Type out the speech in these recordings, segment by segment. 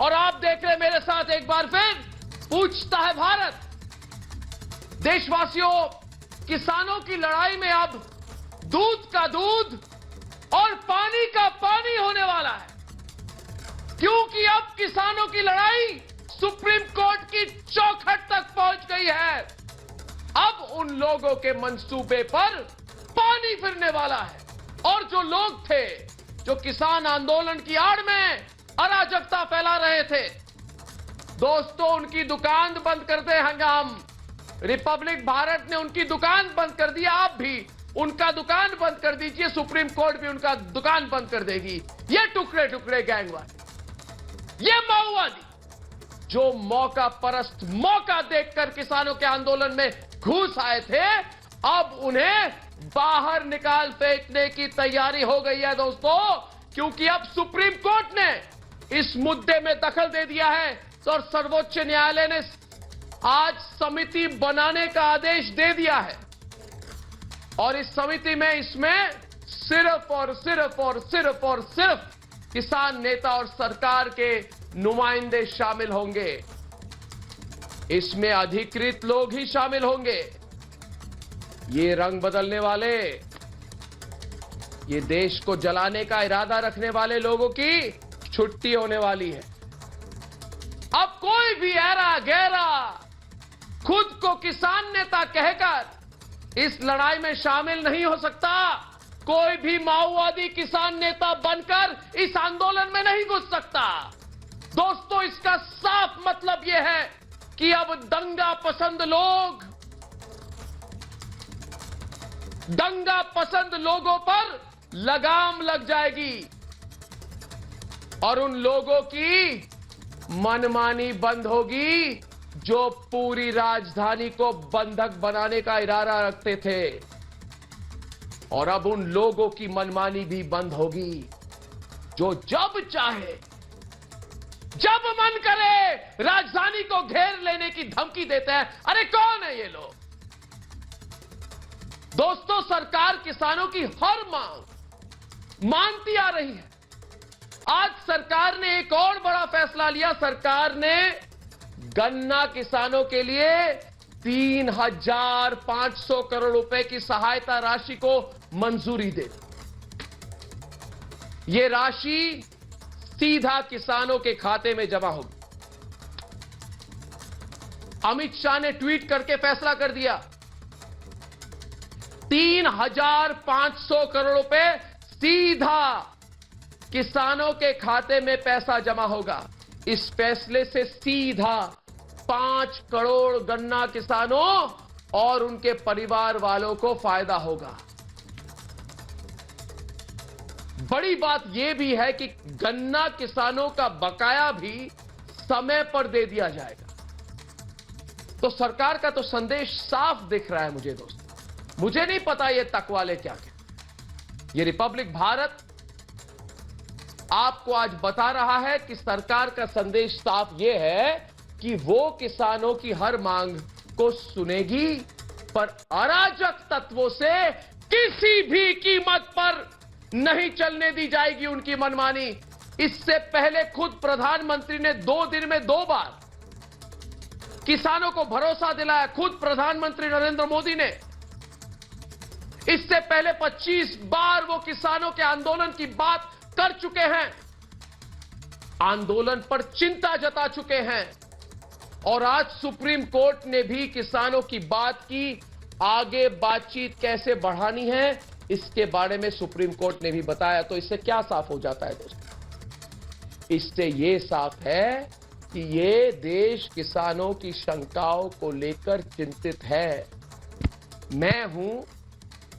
और आप देख रहे मेरे साथ एक बार फिर पूछता है भारत। देशवासियों, किसानों की लड़ाई में अब दूध का दूध और पानी का पानी होने वाला है, क्योंकि अब किसानों की लड़ाई सुप्रीम कोर्ट की चौखट तक पहुंच गई है। अब उन लोगों के मंसूबे पर पानी फिरने वाला है, और जो लोग थे जो किसान आंदोलन की आड़ में अराजकता फैला रहे थे, दोस्तों उनकी दुकान बंद कर दे हंगाम। रिपब्लिक भारत ने उनकी दुकान बंद कर दिया, आप भी उनका दुकान बंद कर दीजिए, सुप्रीम कोर्ट भी उनका दुकान बंद कर देगी। ये टुकड़े टुकड़े गैंगवार, ये माओवादी जो मौका परस्त मौका देखकर किसानों के आंदोलन में घुस आए थे, अब उन्हें बाहर निकाल फेंकने की तैयारी हो गई है दोस्तों, क्योंकि अब सुप्रीम कोर्ट ने इस मुद्दे में दखल दे दिया है और सर्वोच्च न्यायालय ने आज समिति बनाने का आदेश दे दिया है। और इस समिति में इसमें सिर्फ और सिर्फ और सिर्फ और सिर्फ किसान नेता और सरकार के नुमाइंदे शामिल होंगे। इसमें अधिकृत लोग ही शामिल होंगे। ये रंग बदलने वाले, ये देश को जलाने का इरादा रखने वाले लोगों की छुट्टी होने वाली है। अब कोई भी ऐरा गैरा खुद को किसान नेता कहकर इस लड़ाई में शामिल नहीं हो सकता। कोई भी माओवादी किसान नेता बनकर इस आंदोलन में नहीं घुस सकता। दोस्तों, इसका साफ मतलब यह है कि अब दंगा पसंद लोगों पर लगाम लग जाएगी और उन लोगों की मनमानी बंद होगी जो पूरी राजधानी को बंधक बनाने का इरादा रखते थे। और अब उन लोगों की मनमानी भी बंद होगी जो जब चाहे, जब मन करे राजधानी को घेर लेने की धमकी देते हैं। अरे कौन है ये लोग? दोस्तों, सरकार किसानों की हर मांग मानती आ रही है। आज सरकार ने एक और बड़ा फैसला लिया। सरकार ने गन्ना किसानों के लिए 3,500 करोड़ रुपए की सहायता राशि को मंजूरी दे। यह राशि सीधा किसानों के खाते में जमा होगी। अमित शाह ने ट्वीट करके फैसला कर दिया, 3,500 करोड़ रुपए सीधा किसानों के खाते में पैसा जमा होगा। इस फैसले से सीधा 5 करोड़ गन्ना किसानों और उनके परिवार वालों को फायदा होगा। बड़ी बात यह भी है कि गन्ना किसानों का बकाया भी समय पर दे दिया जाएगा। तो सरकार का तो संदेश साफ दिख रहा है मुझे दोस्तों। मुझे नहीं पता ये तक वाले क्या कहते। ये रिपब्लिक भारत आपको आज बता रहा है कि सरकार का संदेश साफ यह है कि वो किसानों की हर मांग को सुनेगी, पर अराजक तत्वों से किसी भी कीमत पर नहीं चलने दी जाएगी उनकी मनमानी। इससे पहले खुद प्रधानमंत्री ने 2 दिन में 2 बार किसानों को भरोसा दिलाया। खुद प्रधानमंत्री नरेंद्र मोदी ने इससे पहले 25 बार वो किसानों के आंदोलन की बात कर चुके हैं, आंदोलन पर चिंता जता चुके हैं। और आज सुप्रीम कोर्ट ने भी किसानों की बात की। आगे बातचीत कैसे बढ़ानी है इसके बारे में सुप्रीम कोर्ट ने भी बताया। तो इससे क्या साफ हो जाता है दोस्तों? इससे यह साफ है कि ये देश किसानों की शंकाओं को लेकर चिंतित है। मैं हूं,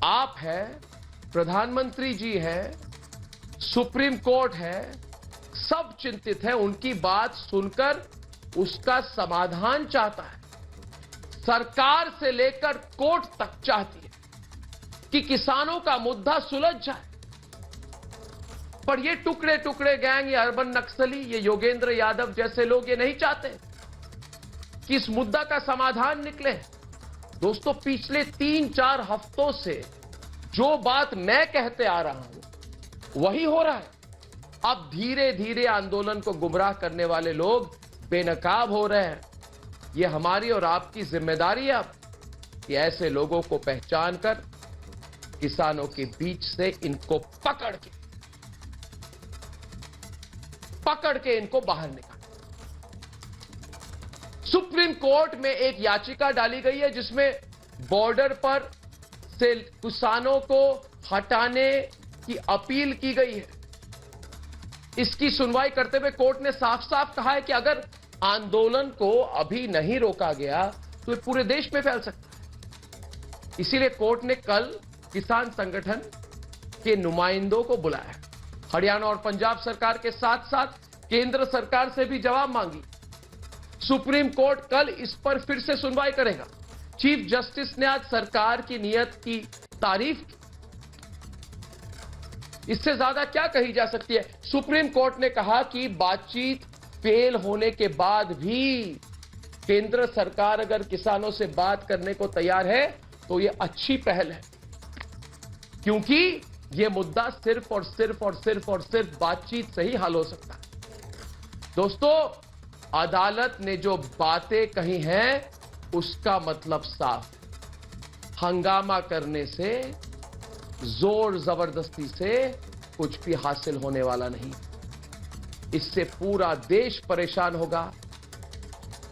आप हैं, प्रधानमंत्री जी हैं, सुप्रीम कोर्ट है, सब चिंतित है। उनकी बात सुनकर उसका समाधान चाहता है। सरकार से लेकर कोर्ट तक चाहती है कि किसानों का मुद्दा सुलझ जाए। पर ये टुकड़े टुकड़े गैंग, ये अर्बन नक्सली, ये योगेंद्र यादव जैसे लोग ये नहीं चाहते कि इस मुद्दा का समाधान निकले। दोस्तों, पिछले 3-4 हफ्तों से जो बात मैं कहते आ रहा हूं वही हो रहा है। अब धीरे धीरे आंदोलन को गुमराह करने वाले लोग बेनकाब हो रहे हैं। यह हमारी और आपकी जिम्मेदारी है कि ऐसे लोगों को पहचान कर किसानों के बीच से इनको पकड़ के इनको बाहर निकालें। सुप्रीम कोर्ट में एक याचिका डाली गई है जिसमें बॉर्डर पर से किसानों को हटाने की अपील की गई है। इसकी सुनवाई करते हुए कोर्ट ने साफ साफ कहा है कि अगर आंदोलन को अभी नहीं रोका गया तो ये पूरे देश में फैल सकता है। इसीलिए कोर्ट ने कल किसान संगठन के नुमाइंदों को बुलाया। हरियाणा और पंजाब सरकार के साथ साथ केंद्र सरकार से भी जवाब मांगी। सुप्रीम कोर्ट कल इस पर फिर से सुनवाई करेगा। चीफ जस्टिस ने आज सरकार की नीयत की तारीफ की। इससे ज्यादा क्या कही जा सकती है। सुप्रीम कोर्ट ने कहा कि बातचीत फेल होने के बाद भी केंद्र सरकार अगर किसानों से बात करने को तैयार है तो यह अच्छी पहल है, क्योंकि यह मुद्दा सिर्फ और सिर्फ बातचीत से ही हल हो सकता है। दोस्तों, अदालत ने जो बातें कही हैं उसका मतलब साफ है। हंगामा करने से, जोर जबरदस्ती से कुछ भी हासिल होने वाला नहीं। इससे पूरा देश परेशान होगा,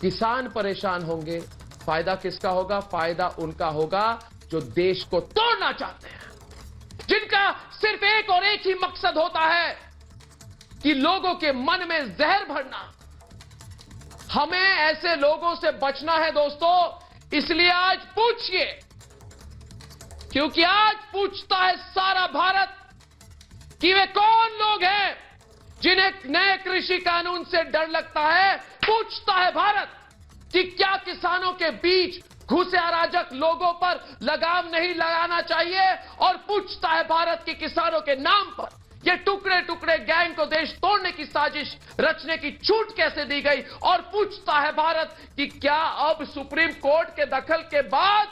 किसान परेशान होंगे। फायदा किसका होगा? फायदा उनका होगा जो देश को तोड़ना चाहते हैं, जिनका सिर्फ एक और एक ही मकसद होता है कि लोगों के मन में जहर भरना। हमें ऐसे लोगों से बचना है दोस्तों। इसलिए आज पूछिए, क्योंकि आज पूछता है सारा भारत कि वे कौन लोग हैं जिन्हें नए कृषि कानून से डर लगता है। पूछता है भारत कि क्या किसानों के बीच घुसे अराजक लोगों पर लगाम नहीं लगाना चाहिए। और पूछता है भारत कि किसानों के नाम पर ये टुकड़े टुकड़े गैंग को देश तोड़ने की साजिश रचने की छूट कैसे दी गई। और पूछता है भारत कि क्या अब सुप्रीम कोर्ट के दखल के बाद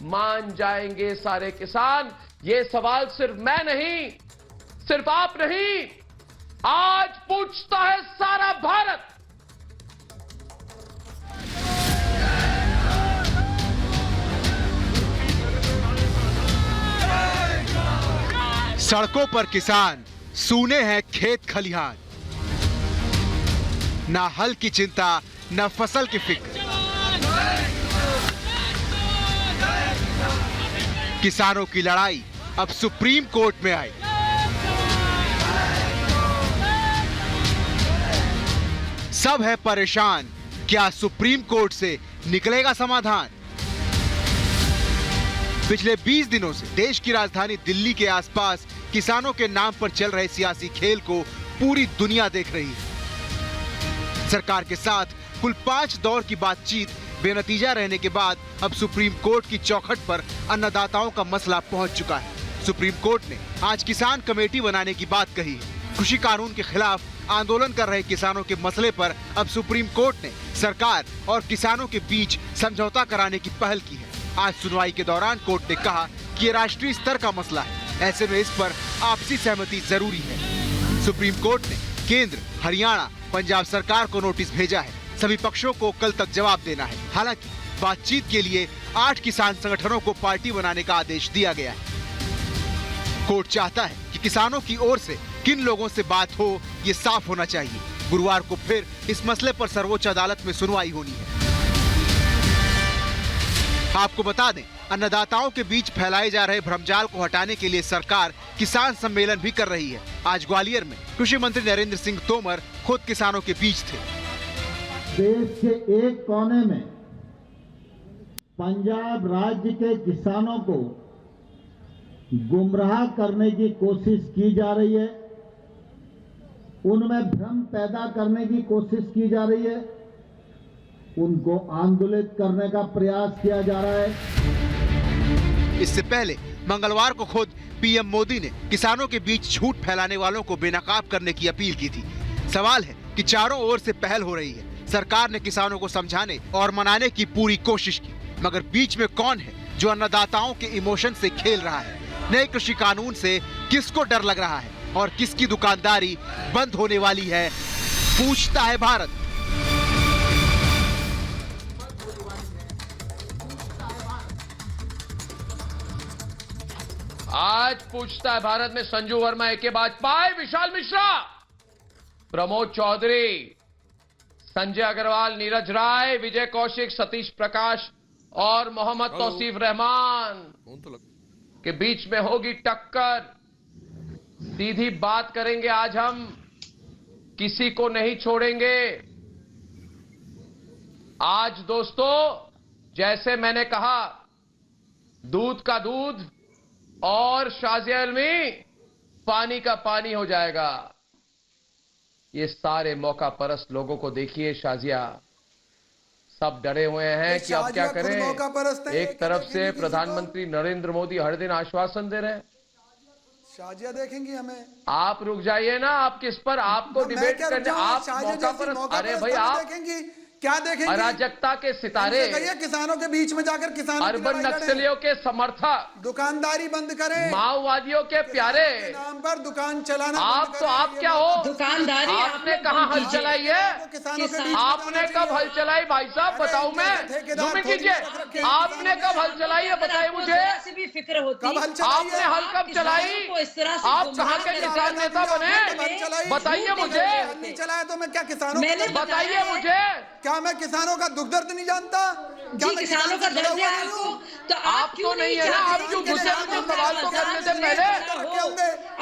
मान जाएंगे सारे किसान। ये सवाल सिर्फ मैं नहीं, सिर्फ आप नहीं, आज पूछता है सारा भारत। सड़कों पर किसान, सूने हैं खेत खलिहान। ना हल की चिंता, ना फसल की फिक्र। किसानों की लड़ाई अब सुप्रीम कोर्ट में आई। सब है परेशान, क्या सुप्रीम कोर्ट से निकलेगा समाधान? पिछले 20 दिनों से देश की राजधानी दिल्ली के आसपास किसानों के नाम पर चल रहे सियासी खेल को पूरी दुनिया देख रही है। सरकार के साथ कुल 5 दौर की बातचीत बेनतीजा रहने के बाद अब सुप्रीम कोर्ट की चौखट पर अन्नदाताओं का मसला पहुंच चुका है। सुप्रीम कोर्ट ने आज किसान कमेटी बनाने की बात कही है। कृषि कानून के खिलाफ आंदोलन कर रहे किसानों के मसले पर अब सुप्रीम कोर्ट ने सरकार और किसानों के बीच समझौता कराने की पहल की है। आज सुनवाई के दौरान कोर्ट ने कहा कि ये राष्ट्रीय स्तर का मसला है, ऐसे में इस पर आपसी सहमति जरूरी है। सुप्रीम कोर्ट ने केंद्र, हरियाणा, पंजाब सरकार को नोटिस भेजा है। सभी पक्षों को कल तक जवाब देना है। हालांकि बातचीत के लिए 8 किसान संगठनों को पार्टी बनाने का आदेश दिया गया है। कोर्ट चाहता है कि किसानों की ओर से किन लोगों से बात हो, ये साफ होना चाहिए। गुरुवार को फिर इस मसले पर सर्वोच्च अदालत में सुनवाई होनी है। आपको बता दें, अन्नदाताओं के बीच फैलाए जा रहे भ्रमजाल को हटाने के लिए सरकार किसान सम्मेलन भी कर रही है। आज ग्वालियर में कृषि मंत्री नरेंद्र सिंह तोमर खुद किसानों के बीच थे। देश के एक कोने में पंजाब राज्य के किसानों को गुमराह करने की कोशिश की जा रही है, उनमें भ्रम पैदा करने की कोशिश की जा रही है, उनको आंदोलित करने का प्रयास किया जा रहा है। इससे पहले मंगलवार को खुद पीएम मोदी ने किसानों के बीच झूठ फैलाने वालों को बेनकाब करने की अपील की थी। सवाल है कि चारों ओर से पहल हो रही है। सरकार ने किसानों को समझाने और मनाने की पूरी कोशिश की, मगर बीच में कौन है जो अन्नदाताओं के इमोशन से खेल रहा है? नए कृषि कानून से किसको डर लग रहा है? और किसकी दुकानदारी बंद होने वाली है, पूछता है भारत। आज पूछता है भारत में संजू वर्मा, ए.के. वाजपेयी, विशाल मिश्रा, प्रमोद चौधरी, संजय अग्रवाल, नीरज राय, विजय कौशिक, सतीश प्रकाश और मोहम्मद तौसीफ रहमान के बीच में होगी टक्कर। सीधी बात करेंगे आज हम, किसी को नहीं छोड़ेंगे। आज दोस्तों, जैसे मैंने कहा, दूध का दूध और शाजिया इल्मी पानी का पानी हो जाएगा। ये सारे मौका परस्त लोगों को देखिए, शाजिया सब डरे हुए हैं कि अब क्या करें। एक तरफ से प्रधानमंत्री नरेंद्र मोदी हर दिन आश्वासन दे रहे हैं, शाजिया देखेंगी हमें। आप रुक जाइए ना, आप किस पर, आपको डिबेट करने, आप मौका परस्त। अरे भाई, आप देखेंगी क्या देखेंगे? अराजकता के सितारे, किसानों के बीच में जाकर किसानों अर्बन नक्सलियों के समर्थक, दुकानदारी बंद करें, माओवादियों के प्यारे नाम पर दुकान चलाना आप, तो आप क्या हो? दुकानदारी आपने कहाँ हल चलाई है? आपने कब हल चलाई भाई साहब, बताऊं मैं? जूम कीजिए, आपने कब हल चलाई है, बताइए मुझे। से भी फिक्र होती, आपने हल कब चलाई? आप कहाँ के किसान नेता बने, बताइए मुझे। नहीं चलाया तो मैं क्या किसानों को बताइए मुझे, क्या मैं किसानों का दुख दर्द नहीं जानता? जी, किसानों का दर्द है आपको, तो आप क्यों नहीं है ना? आप क्यों गुस्से में सवाल को करने से पहले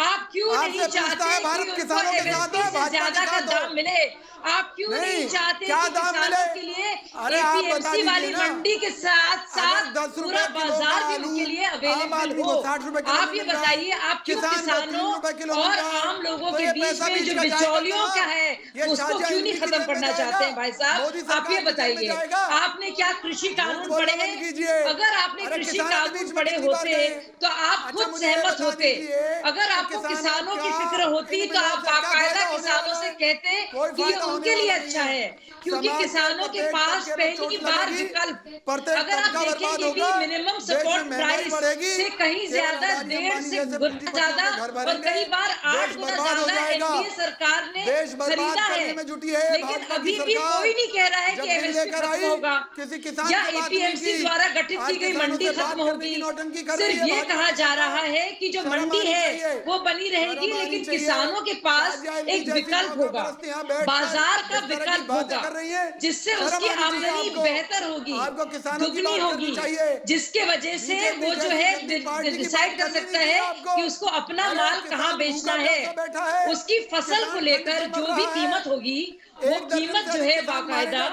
आप क्यों नहीं चाहते भारत किसानों के साथ है, ज्यादा का दाम मिले? आप क्यों नहीं चाहते क्या कि दाम किसानों मिले? के लिए अरे आप बता एपीएमसी वाली दीजिए ना। मंडी के साथ साथ 10 पूरा रुपए किलो बाजार का भी आलू उनके लिए आम अवेलेबल आदमी हो। को 60 रुपए किलो आप ये मिल रहा है। बताइए, आप क्यों किसान को 3 किसानों रुपए किलो मिल और रहा है। आम लोगों तो के ये बीच पैसा में बीच जो का जाएगा बिचौलियों कहाँ? का है, ये उसको शाहजहां क्यों नहीं इनकी खत्म जेब में करना जाएगा। चाहते हैं भाई साहब? मोदी आप सरकार ये की जेब में बताइए, जाएगा। आपने क्या कृषि कानून बोलना पढ़े बंद हैं? कीजिए। अगर आपने अरे कृषि किसान के कानून बीच में पढ़े कितनी बार होते गए? तो आप अच्छा, खुद मुझे सहमत बता होते। दीजिए, अगर आपको किसानों की फिक्र होती तो आप बाकायदा किसानों से कहते कि ये उनके लिए अच्छा है, क्योंकि किसानों के पास पहली बार विकल्प, अगर आप देखेंगे भी मिनिमम सपोर्ट प्राइस से कहीं ज्यादा, 1.5 से गुना ज्यादा और कई बार 8 गुना ज्यादा एनडीए सरकार ने खरीदा है। लेकिन अभी भी कोई नहीं कह रहा है कि एमएसपी खत्म होगा या एपीएमसी द्वारा गठित की गई मंडी खत्म होगी। सिर्फ ये कहा जा रहा है कि जो मंडी है वो बनी रहेगी, लेकिन किसानों के पास एक विकल्प होगा, बाजार का विकल्प होगा, जिससे उसकी आमदनी बेहतर होगी, दुगनी होगी, जिसके वजह से वो जो है डिसाइड कर सकता है कि उसको अपना माल कहाँ बेचना है। उसकी फसल को लेकर जो भी कीमत होगी वो कीमत जो है बाकायदा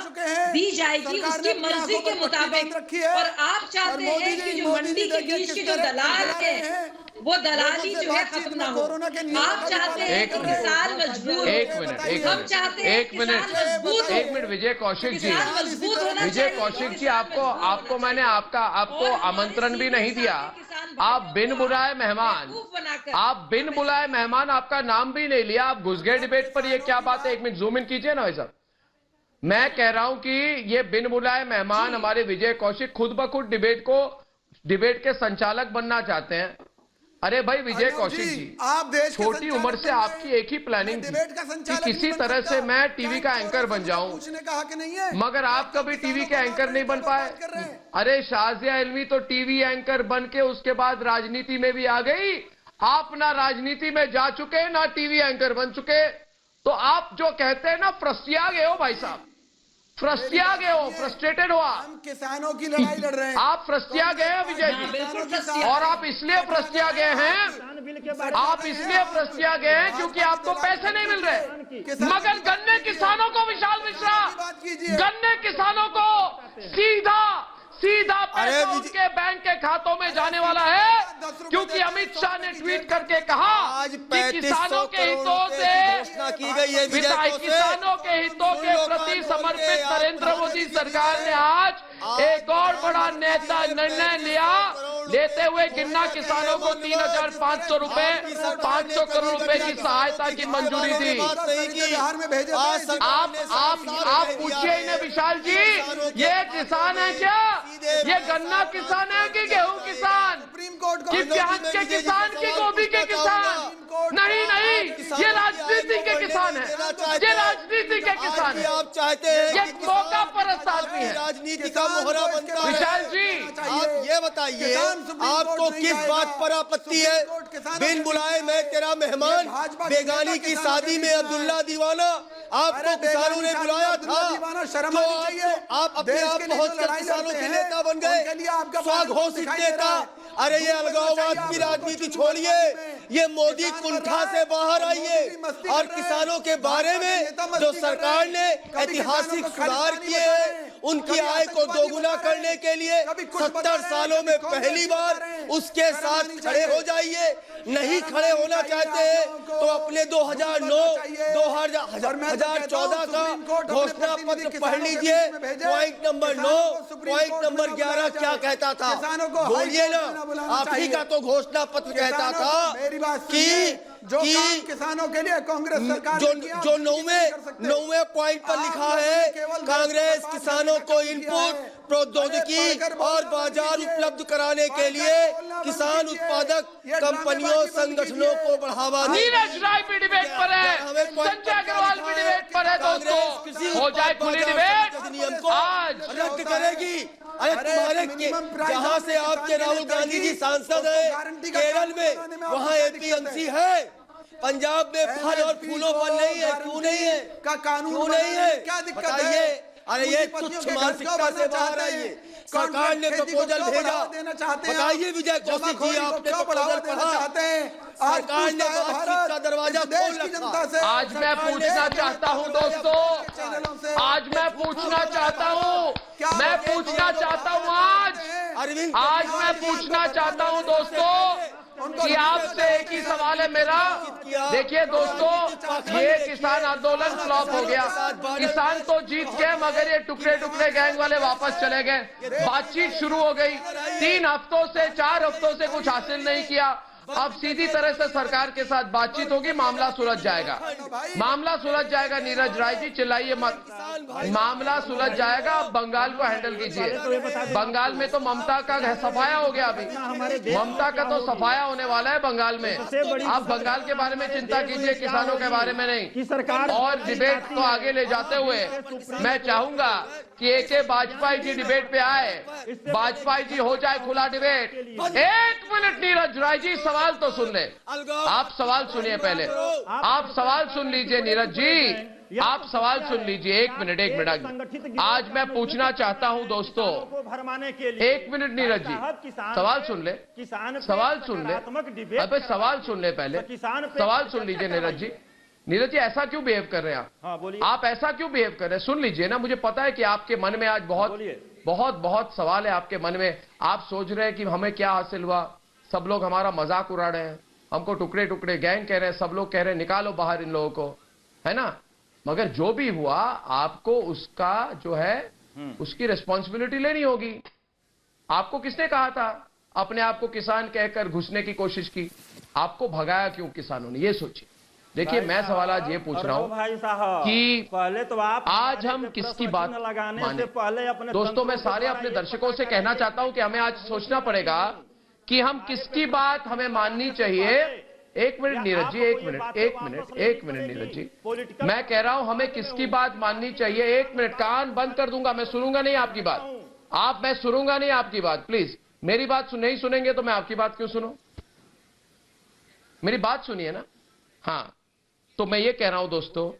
दी जाएगी उसकी मर्जी के मुताबिक। और आप चाहते हैं कि जो मंडी के बीच के जो दलाल है वो दलाली जो है खत्म ना हो। आप चाहते हैं कि किसान मजबूर, हम चाहते हैं एक मिनट विजय कौशिक जी, विजय कौशिक जी, आपको मैंने आपको आमंत्रण भी नहीं दिया। आप बिन बुलाए मेहमान, आपका नाम भी नहीं लिया, आप घुस गए डिबेट पर। ये क्या बात है? एक मिनट जूम इन कीजिए ना भाई साहब। मैं कह रहा हूं कि ये बिन बुलाए मेहमान हमारे विजय कौशिक खुद ब खुद डिबेट के संचालक बनना चाहते हैं। अरे भाई विजय कौशिक जी, आप देश छोटी उम्र से आपकी एक ही प्लानिंग थी कि किसी तरह से मैं टीवी का एंकर बन जाऊं, मगर आप कभी टीवी के एंकर नहीं बन पाए। अरे शाजिया इल्मी तो टीवी एंकर बन के उसके बाद राजनीति में भी आ गई। आप ना राजनीति में जा चुके ना टीवी एंकर बन चुके, तो आप जो कहते हैं ना फ्रस्ट्रिया गए हो भाई साहब, फ्रस्ट्रिया गए हो, फ्रस्ट्रेटेड हो आप। हम किसानों की लड़ाई लड़ रहे हैं। आप फ्रस्ट्रिया गए हैं विजय जी, और आप इसलिए फ्रस्ट्रिया गए हैं, आप इसलिए फ्रस्ट्रिया गए हैं क्योंकि आपको पैसे नहीं मिल रहे। मगर गन्ने किसानों को, विशाल मिश्रा, गन्ने किसानों को सीधा पैसा उनके बैंक के खातों में जाने वाला है, क्योंकि अमित शाह ने ट्वीट करके कहा कि किसानों के हितों से, किसानों के हितों के प्रति समर्पित नरेंद्र मोदी सरकार ने आज एक और बड़ा निर्णय लिया, लेते हुए गन्ना किसानों को 3,500 रुपए, 500 करोड़ रुपए की सहायता की मंजूरी दी। आप पूछिए इन्हें विशाल जी, ये किसान है क्या? ये गन्ना किसान है कि गेहूं किसान, कि प्याज के किसान, की गोभी के किसान? नहीं, किसान है, ये राजनीति के किसान है, आप चाहते हैं ये कि मौका परस्त आदमी है। राजनीति का मोहरा बनता है। विशाल जी, आप ये बताइए, आपको किस बात पर आपत्ति है? बिन बुलाए मैं तेरा मेहमान, बेगानी की शादी में अब्दुल्ला दीवाना, आपको किसानों ने बुलाया था तो आप अपने आप पहुंचकर किसानों के नेता बन गए, स्वघोषित नेता। अरे ये अलगाववाद की राजनीति छोड़िए, ये मोदी कुंठा से बाहर आइए और किसानों के बारे में जो सरकार ने ऐतिहासिक सुधार किए हैं, उनकी आय को दोगुना करने के लिए 70 सालों में पहली बार उसके साथ खड़े हो जाइए। नहीं खड़े होना चाहते हैं तो अपने 2009-2014 का घोषणा पत्र पढ़ लीजिए। पॉइंट नंबर 9, पॉइंट नंबर 11 क्या कहता था? बोलिए ना, आप ही का तो घोषणा पत्र कहता था कि किसानों के लिए कांग्रेस सरकार जो 9वें पॉइंट पर लिखा है, कांग्रेस किसानों को इनपुट, प्रौद्योगिकी और बाजार उपलब्ध कराने के लिए किसान उत्पादक कंपनियों, संगठनों को बढ़ावा देगी। नीरज राय भी डिबेट पर है, संजय अग्रवाल भी डिबेट पर है। दोस्तों, हो जाए खुली डिबेट आज रद्द करेगी। अरे तुम्हारे जहाँ से आपके राहुल गांधी जी सांसद है केरल में, वहाँ एपीएमसी है। पंजाब में फल और फूलों पर नहीं है, क्यों नहीं है? का कानून क्यों नहीं है? क्या दिक्कत है? अरे ये तुच्छ मानसिकता से बाहर आइए। सरकार ने प्रपोजल भेजा, बताइए विजय कौशिक जी, आपने प्रपोजल पढ़ा? सरकार ने बातचीत का दरवाजा खोल रखा। आज मैं पूछना चाहता हूं दोस्तों, आज मैं पूछना चाहता हूं आज मैं पूछना चाहता हूं दोस्तों कि आपसे एक ही सवाल है मेरा। देखिए दोस्तों, ये किसान आंदोलन फ्लॉप हो गया, किसान तो जीत गए मगर ये टुकड़े टुकड़े गैंग वाले वापस चले गए। बातचीत शुरू हो गई, 3 हफ्तों से 4 हफ्तों से कुछ हासिल नहीं किया। अब सीधी तरह से सरकार के साथ बातचीत होगी, मामला सुलझ जाएगा, मामला सुलझ जाएगा। नीरज राय जी चिल्लाइए मत, मामला सुलझ जाएगा। आप बंगाल को हैंडल कीजिए। बंगाल में तो ममता का सफाया हो गया, अभी ममता का तो सफाया होने वाला है बंगाल में। आप बंगाल के बारे में चिंता कीजिए, किसानों के बारे में नहीं। और डिबेट को आगे ले जाते हुए मैं चाहूंगा कि ए.के. वाजपेयी जी डिबेट पे आए, वाजपेयी जी हो जाए खुला डिबेट। 1 मिनट नीरज राय जी, सवाल तो सुन ले। आप सवाल सुनिए पहले, आप सवाल सुन लीजिए नीरज जी, आप सवाल सुन लीजिए। 1 मिनट आज मैं पूछना चाहता हूं दोस्तों, 1 मिनट नीरज जी, सवाल सुन ले, सवाल सुन ले, अबे सवाल सुन ले पहले, सवाल सुन लीजिए नीरज जी। नीरज जी ऐसा क्यों बिहेव कर रहे हैं आप? हाँ, बोलिए। आप ऐसा क्यों बिहेव कर रहे हैं? सुन लीजिए ना, मुझे पता है कि आपके मन में आज बहुत सवाल है आपके मन में। आप सोच रहे हैं कि हमें क्या हासिल हुआ, सब लोग हमारा मजाक उड़ा रहे हैं, हमको टुकड़े टुकड़े गैंग कह रहे हैं, सब लोग कह रहे हैं निकालो बाहर इन लोगों को, है ना? मगर जो भी हुआ आपको उसका जो है उसकी रिस्पॉन्सिबिलिटी लेनी होगी। आपको किसने कहा था अपने आप को किसान कहकर घुसने की कोशिश की? आपको भगाया क्यों किसानों ने, ये सोचिए। देखिए मैं सवाल आज ये पूछ रहा हूँ भाई साहब कि पहले तो आप आज हम किसकी बात माने? दोस्तों मैं सारे अपने दर्शकों से कहना चाहता हूं कि हमें आज सोचना पड़ेगा कि हम किसकी बात हमें माननी चाहिए। 1 मिनट नीरज जी, 1 मिनट नीरज जी, मैं कह रहा हूं हमें किसकी बात माननी चाहिए। 1 मिनट, कान बंद कर दूंगा, मैं सुनूंगा नहीं आपकी बात, मैं सुनूंगा नहीं आपकी बात। प्लीज मेरी बात नहीं सुनेंगे तो मैं आपकी बात क्यों सुनूं? मेरी बात सुनिए ना। हाँ, तो मैं ये कह रहा हूं दोस्तों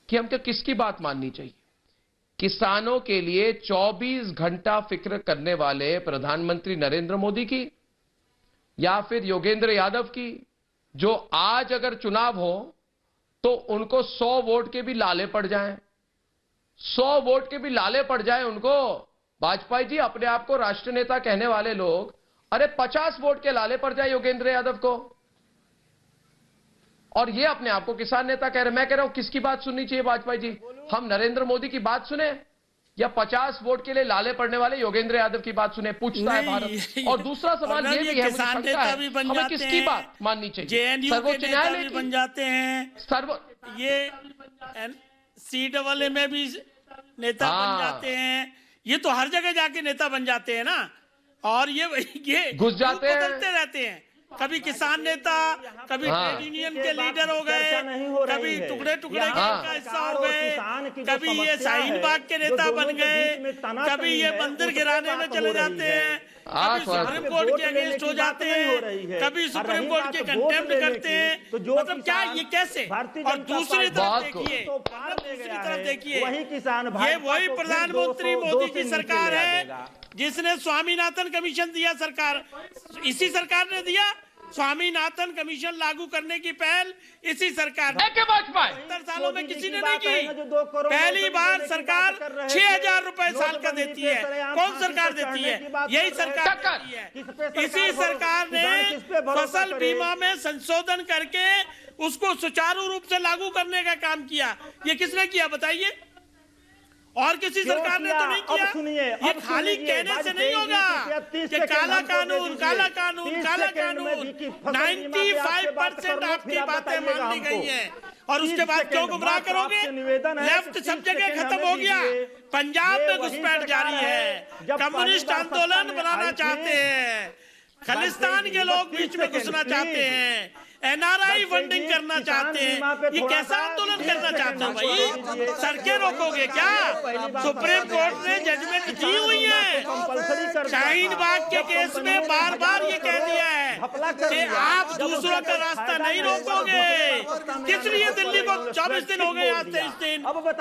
कि हमको किसकी बात माननी चाहिए? किसानों के लिए 24 घंटा फिक्र करने वाले प्रधानमंत्री नरेंद्र मोदी की, या फिर योगेंद्र यादव की, जो आज अगर चुनाव हो तो उनको 100 वोट के भी लाले पड़ जाएं, 100 वोट के भी लाले पड़ जाएं उनको। वाजपेयी जी अपने आप को राष्ट्र नेता कहने वाले लोग, अरे 50 वोट के लाले पड़ जाए योगेंद्र यादव को, और ये अपने आप को किसान नेता कह रहे। मैं कह रहा हूं किसकी बात सुननी चाहिए वाजपेयी जी? हम नरेंद्र मोदी की बात सुने या 50 वोट के लिए लाले पड़ने वाले योगेंद्र यादव की बात सुने? पूछता है भारत। और दूसरा सवाल ये भी है, मुझे शंका है, हमें किसकी बात माननी चाहिए? सर्वोच्च न्यायालय बन जाते हैं, ये CAA में भी नेता बन जाते हैं, ये तो हर जगह जाके नेता बन जाते हैं ना, और ये घुस जाते हैं, बदलते रहते हैं। कभी किसान नेता, कभी ट्रेड यूनियन के लीडर हो गए, कभी टुकड़े टुकड़े का हिस्सा हो गए, कभी ये शाहीन बाग के नेता बन गए, कभी ये मंदिर गिराने में चले जाते हैं, कभी सुप्रीम कोर्ट के अगेंस्ट हो जाते हैं, कभी सुप्रीम कोर्ट के कंटेम्प्ट करते हैं। मतलब क्या ये कैसे? और दूसरी तरफ देखिए, ये वही प्रधानमंत्री मोदी की सरकार है जिसने स्वामीनाथन कमीशन दिया। सरकार, इसी सरकार ने दिया स्वामीनाथन कमीशन लागू करने की पहल, इसी सरकार ने। 70 सालों में किसी ने नहीं की। पहली बार सरकार 6,000 रुपए साल का देती है। कौन सरकार देती है? यही सरकार देती है। इसी सरकार ने फसल बीमा में संशोधन करके उसको सुचारू रूप से लागू करने का काम किया। ये किसने किया बताइए? और किसी सरकार ने तो नहीं किया। ये खाली कहने से नहीं होगा कि काला कानून, काला कानून, काला कानून। 95% आपकी बातें मान ली गई हैं और उसके बाद क्यों गुमराह करोगे? लेफ्ट सब जगह खत्म हो गया। पंजाब में घुसपैठ जारी है, कम्युनिस्ट आंदोलन बनाना चाहते हैं, खालिस्तान के लोग बीच में घुसना चाहते हैं, एनआरआई फंडिंग करना चाहते हैं। ये कैसा आंदोलन करना चाहते हो भाई? सड़कें रोकोगे क्या? सुप्रीम कोर्ट ने जजमेंट दी हुई है। शाहीन बाग के केस में बार बार ये कह दिया है कि आप दूसरों का रास्ता नहीं रोकोगे। किस लिए दिल्ली को 24 दिन हो गए, आज 23 दिन,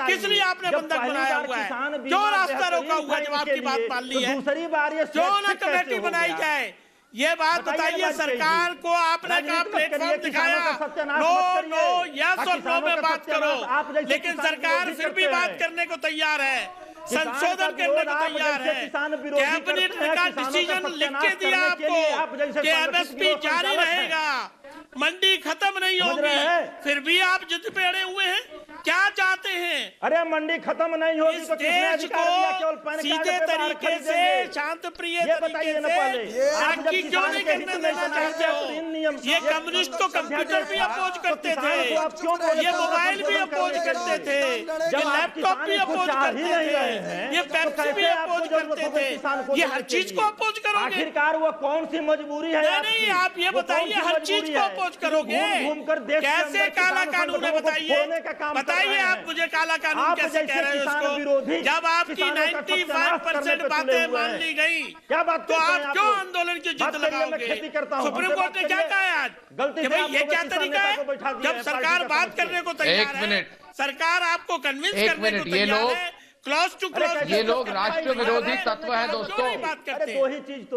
किस लिए आपने बंधक बनाया हुआ है? क्यों रास्ता रोका हुआ है जब आपकी बात मान ली है? क्यों ना कमेटी बनाई जाए? ये बात बताइए सरकार को। आपने कहा प्लेटफॉर्म दिखाया, नो नो, यस और नो में बात करो, लेकिन सरकार फिर भी बात करने को तैयार है, संशोधन करने को तैयार है। कैबिनेट का डिसीजन लिख के दिया आपको कि एमएसपी जारी रहेगा, मंडी खत्म नहीं होगी, फिर भी आप जिद पे अड़े हुए हैं। क्या चाहते हैं? अरे मंडी खत्म नहीं होगी इस तो देश को सीधे तरीके से, शांत प्रिय तरीके से तरक्की क्यों नहीं करने देना चाहते हो? ये कम्युनिस्ट को कंप्यूटर भी अपोज करते थे, ये मोबाइल भी अपोज करते थे, ये लैपटॉप भी अपोज करते थे, ये पेप्सी भी अपोज करते थे। ये हर चीज को अपोज करोगे? आखिरकार वो कौन सी मजबूरी है? नहीं, आप ये बताइए, हर चीज को अपोज करोगे? कैसे काला कानून है बताइए? बताइए आप मुझे काला कानून कैसे कह रहे हो इसको? जब आपकी 95% बातें मान ली गई तो आप क्यों आंदोलन की जिद लगाओगे? सुप्रीम कोर्ट ने क्या कहा है आज कि भाई ये क्या तरीका है? जब सरकार बात करने को तैयार है, सरकार आपको कन्विंस करने को तैयार है, क्लॉज टू क्लॉज। ये लोग राष्ट्र विरोधी तत्व हैं दोस्तों।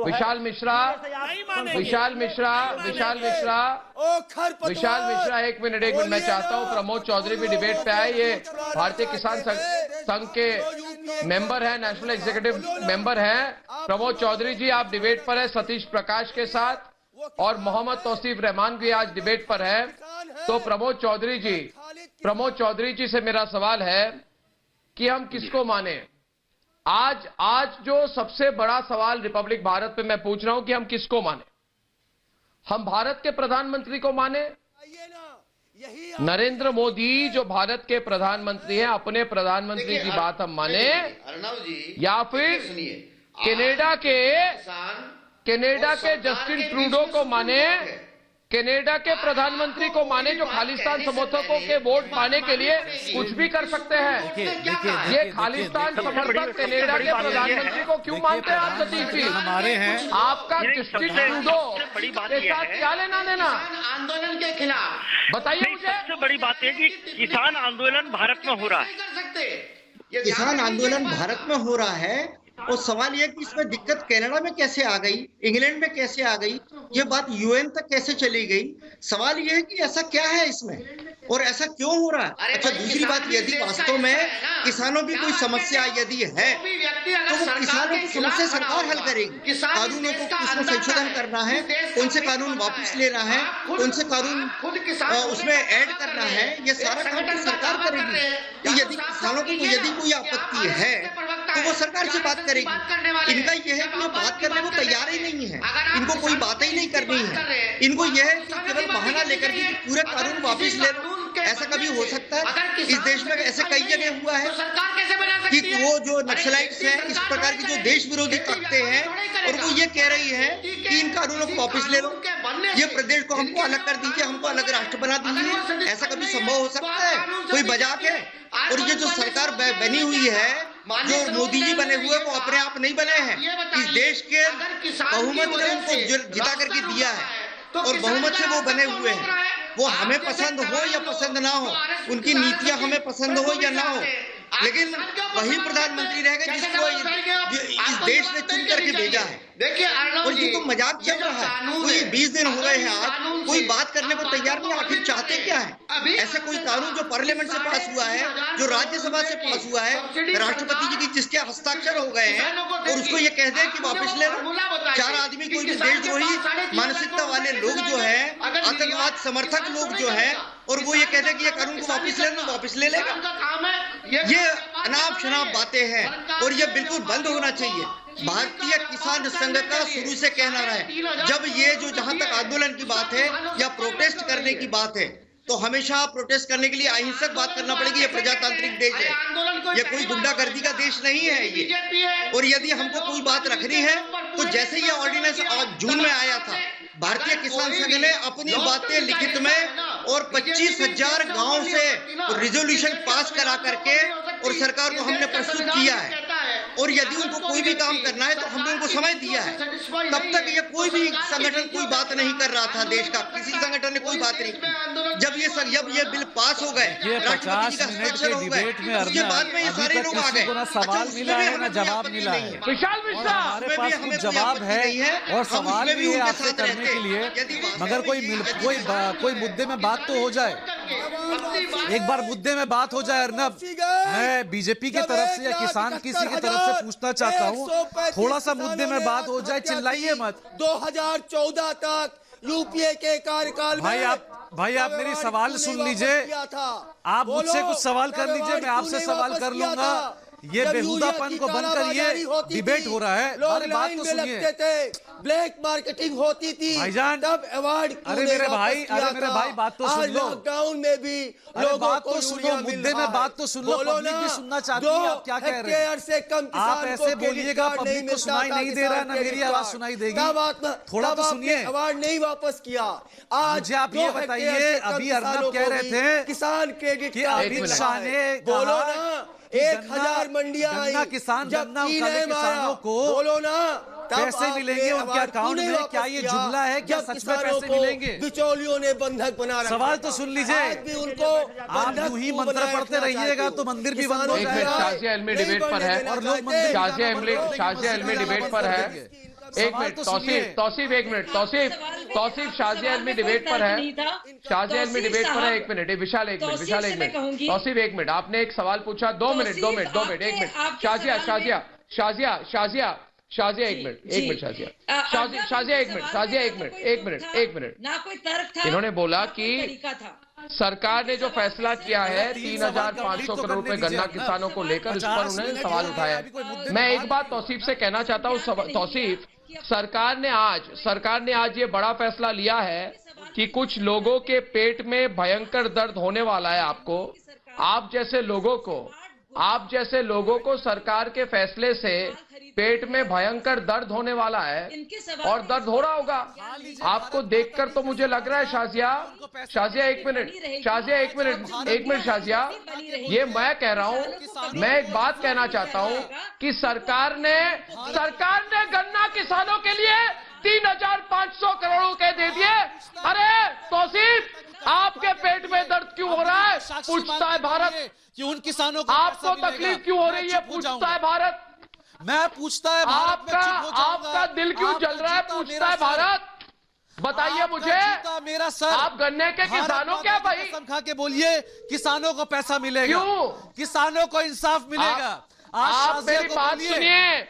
विशाल मिश्रा, विशाल मिश्रा, विशाल मिश्रा, विशाल मिश्रा, एक मिनट मैं चाहता हूं प्रमोद चौधरी भी डिबेट पे आए। ये भारतीय किसान संघ के मेंबर हैं, नेशनल एग्जीक्यूटिव मेंबर हैं। प्रमोद चौधरी जी आप डिबेट पर है सतीश प्रकाश के साथ, और मोहम्मद तौसीफ रहमान भी आज डिबेट पर है। तो प्रमोद चौधरी जी से मेरा सवाल है कि हम किसको माने? आज जो सबसे बड़ा सवाल रिपब्लिक भारत पे मैं पूछ रहा हूं कि हम किसको माने? हम भारत के प्रधानमंत्री को माने? नरेंद्र मोदी जो भारत के प्रधानमंत्री हैं, अपने प्रधानमंत्री की बात हम माने, या फिर कनाडा के जस्टिन ट्रूडो को माने, कनाडा के प्रधानमंत्री को माने, जो खालिस्तान समर्थकों के वोट पाने के लिए कुछ भी कर सकते हैं? ये खालिस्तान समर्थक कनाडा के प्रधानमंत्री को क्यों मानते हैं आप सतीश जी? हमारे हैं आपका जस्टिन ट्रूडो के साथ क्या लेना देना? आंदोलन के खिलाफ बताइए मुझे। सबसे बड़ी बात है कि किसान आंदोलन भारत में हो रहा है। किसान आंदोलन भारत में हो रहा है, और सवाल यह कि इसमें दिक्कत कनाडा में कैसे आ गई, इंग्लैंड में कैसे आ गई, ये बात यूएन तक कैसे चली गई? सवाल यह है कि ऐसा क्या है इसमें और ऐसा क्यों हो रहा है? अच्छा, दूसरी बात, यदि वास्तव में किसानों की कोई समस्या यदि है तो वो किसानों की समस्या सरकार हल करेगी। कानूनों को उसमें संशोधन करना है, उनसे कानून वापस लेना है, उनसे कानून उसमें ऐड करना है, ये सारा काम तो सरकार करेगी। तो यदि किसानों को यदि कोई आपत्ति है तो वो सरकार से बात करेगी। इनका यह है कि वो बात करने को तैयार ही नहीं है, इनको कोई बात ही नहीं करनी है। इनको यह है कि केवल बहाना लेकर के पूरे कानून वापस ले लो। ऐसा कभी हो सकता है? इस देश में ऐसे कई जगह हुआ है कि वो जो नक्सलाइट्स हैं, इस प्रकार की जो देश विरोधी ताकतें हैं, और वो ये कह रही हैं कि इन कानूनों को वापस ले लो। ये प्रदेश को हमको अलग कर दीजिए, हमको अलग राष्ट्र बना दीजिए, ऐसा कभी संभव हो सकता है? कोई मजाक है? और ये जो सरकार बनी हुई है, जो मोदी जी बने हुए, वो अपने आप नहीं बने हैं। इस देश के बहुमत ने उनको जिता करके दिया है और बहुमत से वो बने हुए हैं। वो हमें पसंद हो या पसंद ना हो, उनकी नीतियां हमें पसंद हो या ना हो, लेकिन वही प्रधानमंत्री रहेगा जिसको इस देश ने चुन करके भेजा है। और ये तो मजाक चल रहा है। कोई 20 दिन हो गए हैं आज, कोई बात करने को तैयार नहीं। आखिर चाहते क्या है? ऐसा कोई कानून जो पार्लियामेंट से पास हुआ है, जो राज्यसभा से पास हुआ है, राष्ट्रपति जी की जिसके हस्ताक्षर हो गए हैं, और उसको ये कह दे कि वापस ले लो। 4 आदमी कोई भी देशद्रोही मानसिकता वाले लोग जो है, आतंकवाद समर्थक लोग जो है, और वो ये कहते हैं कि ये कानून को वापस ले लो, वापस ले लेगा। ये अनाप शनाप बातें हैं और ये बिल्कुल बंद होना चाहिए। भारतीय किसान संघ का शुरू से कहना रहा है, जब ये जो जहां तक आंदोलन की बात है या प्रोटेस्ट करने की बात है, तो हमेशा प्रोटेस्ट करने के लिए अहिंसक बात करना पड़ेगी। ये प्रजातांत्रिक देश है, ये कोई गुंडागर्दी का देश नहीं है ये। और यदि हमको कोई बात रखनी है, तो जैसे ये ऑर्डिनेंस जून में आया था, भारतीय किसान संघ ने अपनी बातें लिखित में और 25,000 गांव से रिजोल्यूशन पास करा करके और सरकार को हमने प्रस्तुत किया है। और यदि उनको कोई भी काम करना है, तो हमने उनको समय दिया है। तब तक ये कोई भी संगठन कोई बात नहीं कर रहा था, देश का किसी संगठन ने कोई बात नहीं की। जब ये बिल पास हो गए, राष्ट्रपति जी का हस्ताक्षर हो गए, उसके बाद में ये सारे लोग आ गए। सवाल मिला है ना जवाब मिला है? विशाल मिश्रा, हमारे पास कुछ जवाब है और सवाल भी है आपसे करने के लिए, मगर कोई मुद्दे में बात तो हो जाए। एक बार मुद्दे में बात हो जाए। अर्नब, मैं बीजेपी की तरफ से या किसान किसी की तरफ से पूछना चाहता हूँ, थोड़ा सा मुद्दे में बात हो जाए, चिल्लाइए मत। 2014 तक यूपीए के कार्यकाल में भाई आप मेरी सवाल सुन लीजिए। आप मुझसे कुछ सवाल कर लीजिए, मैं आपसे सवाल कर लूंगा। ये बेहुदापन को बंद करिए, डिबेट हो रहा है। लोग बात तो सुनिए। ब्लैक मार्केटिंग होती थी भाईजान, तब अवार्ड। अरे मेरे भाई बात तो सुन लो। लॉकडाउन में भी बात तो सुन लो, मुद्दे में बात तो सुन लो। पब्लिक भी सुनना चाहती है, आप क्या कह रहे हैं? से कम आप ऐसे बोलिएगा, पब्लिक को सुनाई नहीं दे रहा है, ना मेरी आवाज सुनाई देगी। थोड़ा तो सुनिए। अवार्ड नहीं वापस किया। आज मुझे आप ये बताइए, अभी अर्नब कह रहे थे किसान क्रेडिट कि अमित शाह ने बोलो ना 1000 मंडियां आई, गन्ना किसानों को बोलो ना पैसे मिलेंगे उनके अकाउंट में। क्या ये जुमला है? क्या सच में पैसे मिलेंगे? बिचौलियों ने बंधक बना रखा। सवाल तो सुन लीजिए। उनको आप यूं ही मंत्र पढ़ते रहिएगा तो मंदिर भी बंद हो जाएगा। शाजिया इल्मी डिबेट पर है और लोग मंदिर शाजिया इल्मी डिबेट पर है। एक मिनट तौसीफ एक मिनट तौसीफ शाजिया इल्मी डिबेट पर है। शाजिया इल्मी डिबेट पर है। एक मिनट विशाल एक मिनट तौसीफ एक मिनट। आपने एक सवाल पूछा, 2 मिनट 1 मिनट। शाजिया एक मिनट शाजिया एक मिनट। ना कोई तर्क था। इन्होंने बोला कि सरकार ने जो फैसला किया है 3,500 करोड़ रुपए गन्ना किसानों को लेकर, इस पर उन्होंने सवाल उठाया। मैं एक बात तौसीफ से कहना चाहता हूँ। तौसीफ, सरकार ने आज ये बड़ा फैसला लिया है कि कुछ लोगों के पेट में भयंकर दर्द होने वाला है। आप जैसे लोगों को सरकार के फैसले से पेट में भयंकर दर्द होने वाला है और दर्द हो रहा होगा आपको देखकर। तो मुझे लग रहा है शाजिया एक मिनट शाजिया, ये मैं कह रहा हूं, मैं एक बात कहना चाहता हूं कि सरकार ने गन्ना किसानों के लिए 3,500 करोड़ रुपए दे दिए। अरे तौसीफ, आपके पेट में दर्द क्यों हो रहा है? पूछता है भारत। कि उन किसानों को आपको तकलीफ क्यों हो रही है? पूछता है भारत। मैं पूछता है आपका दिल क्यों जल रहा है? पूछता है भारत। बताइए मुझे, मेरा सर, आप गन्ने के किसानों क्या भाई? कसम खा के बोलिए, किसानों को पैसा मिलेगा। क्यों? किसानों को इंसाफ मिलेगा। आप मेरी बात सुनिए।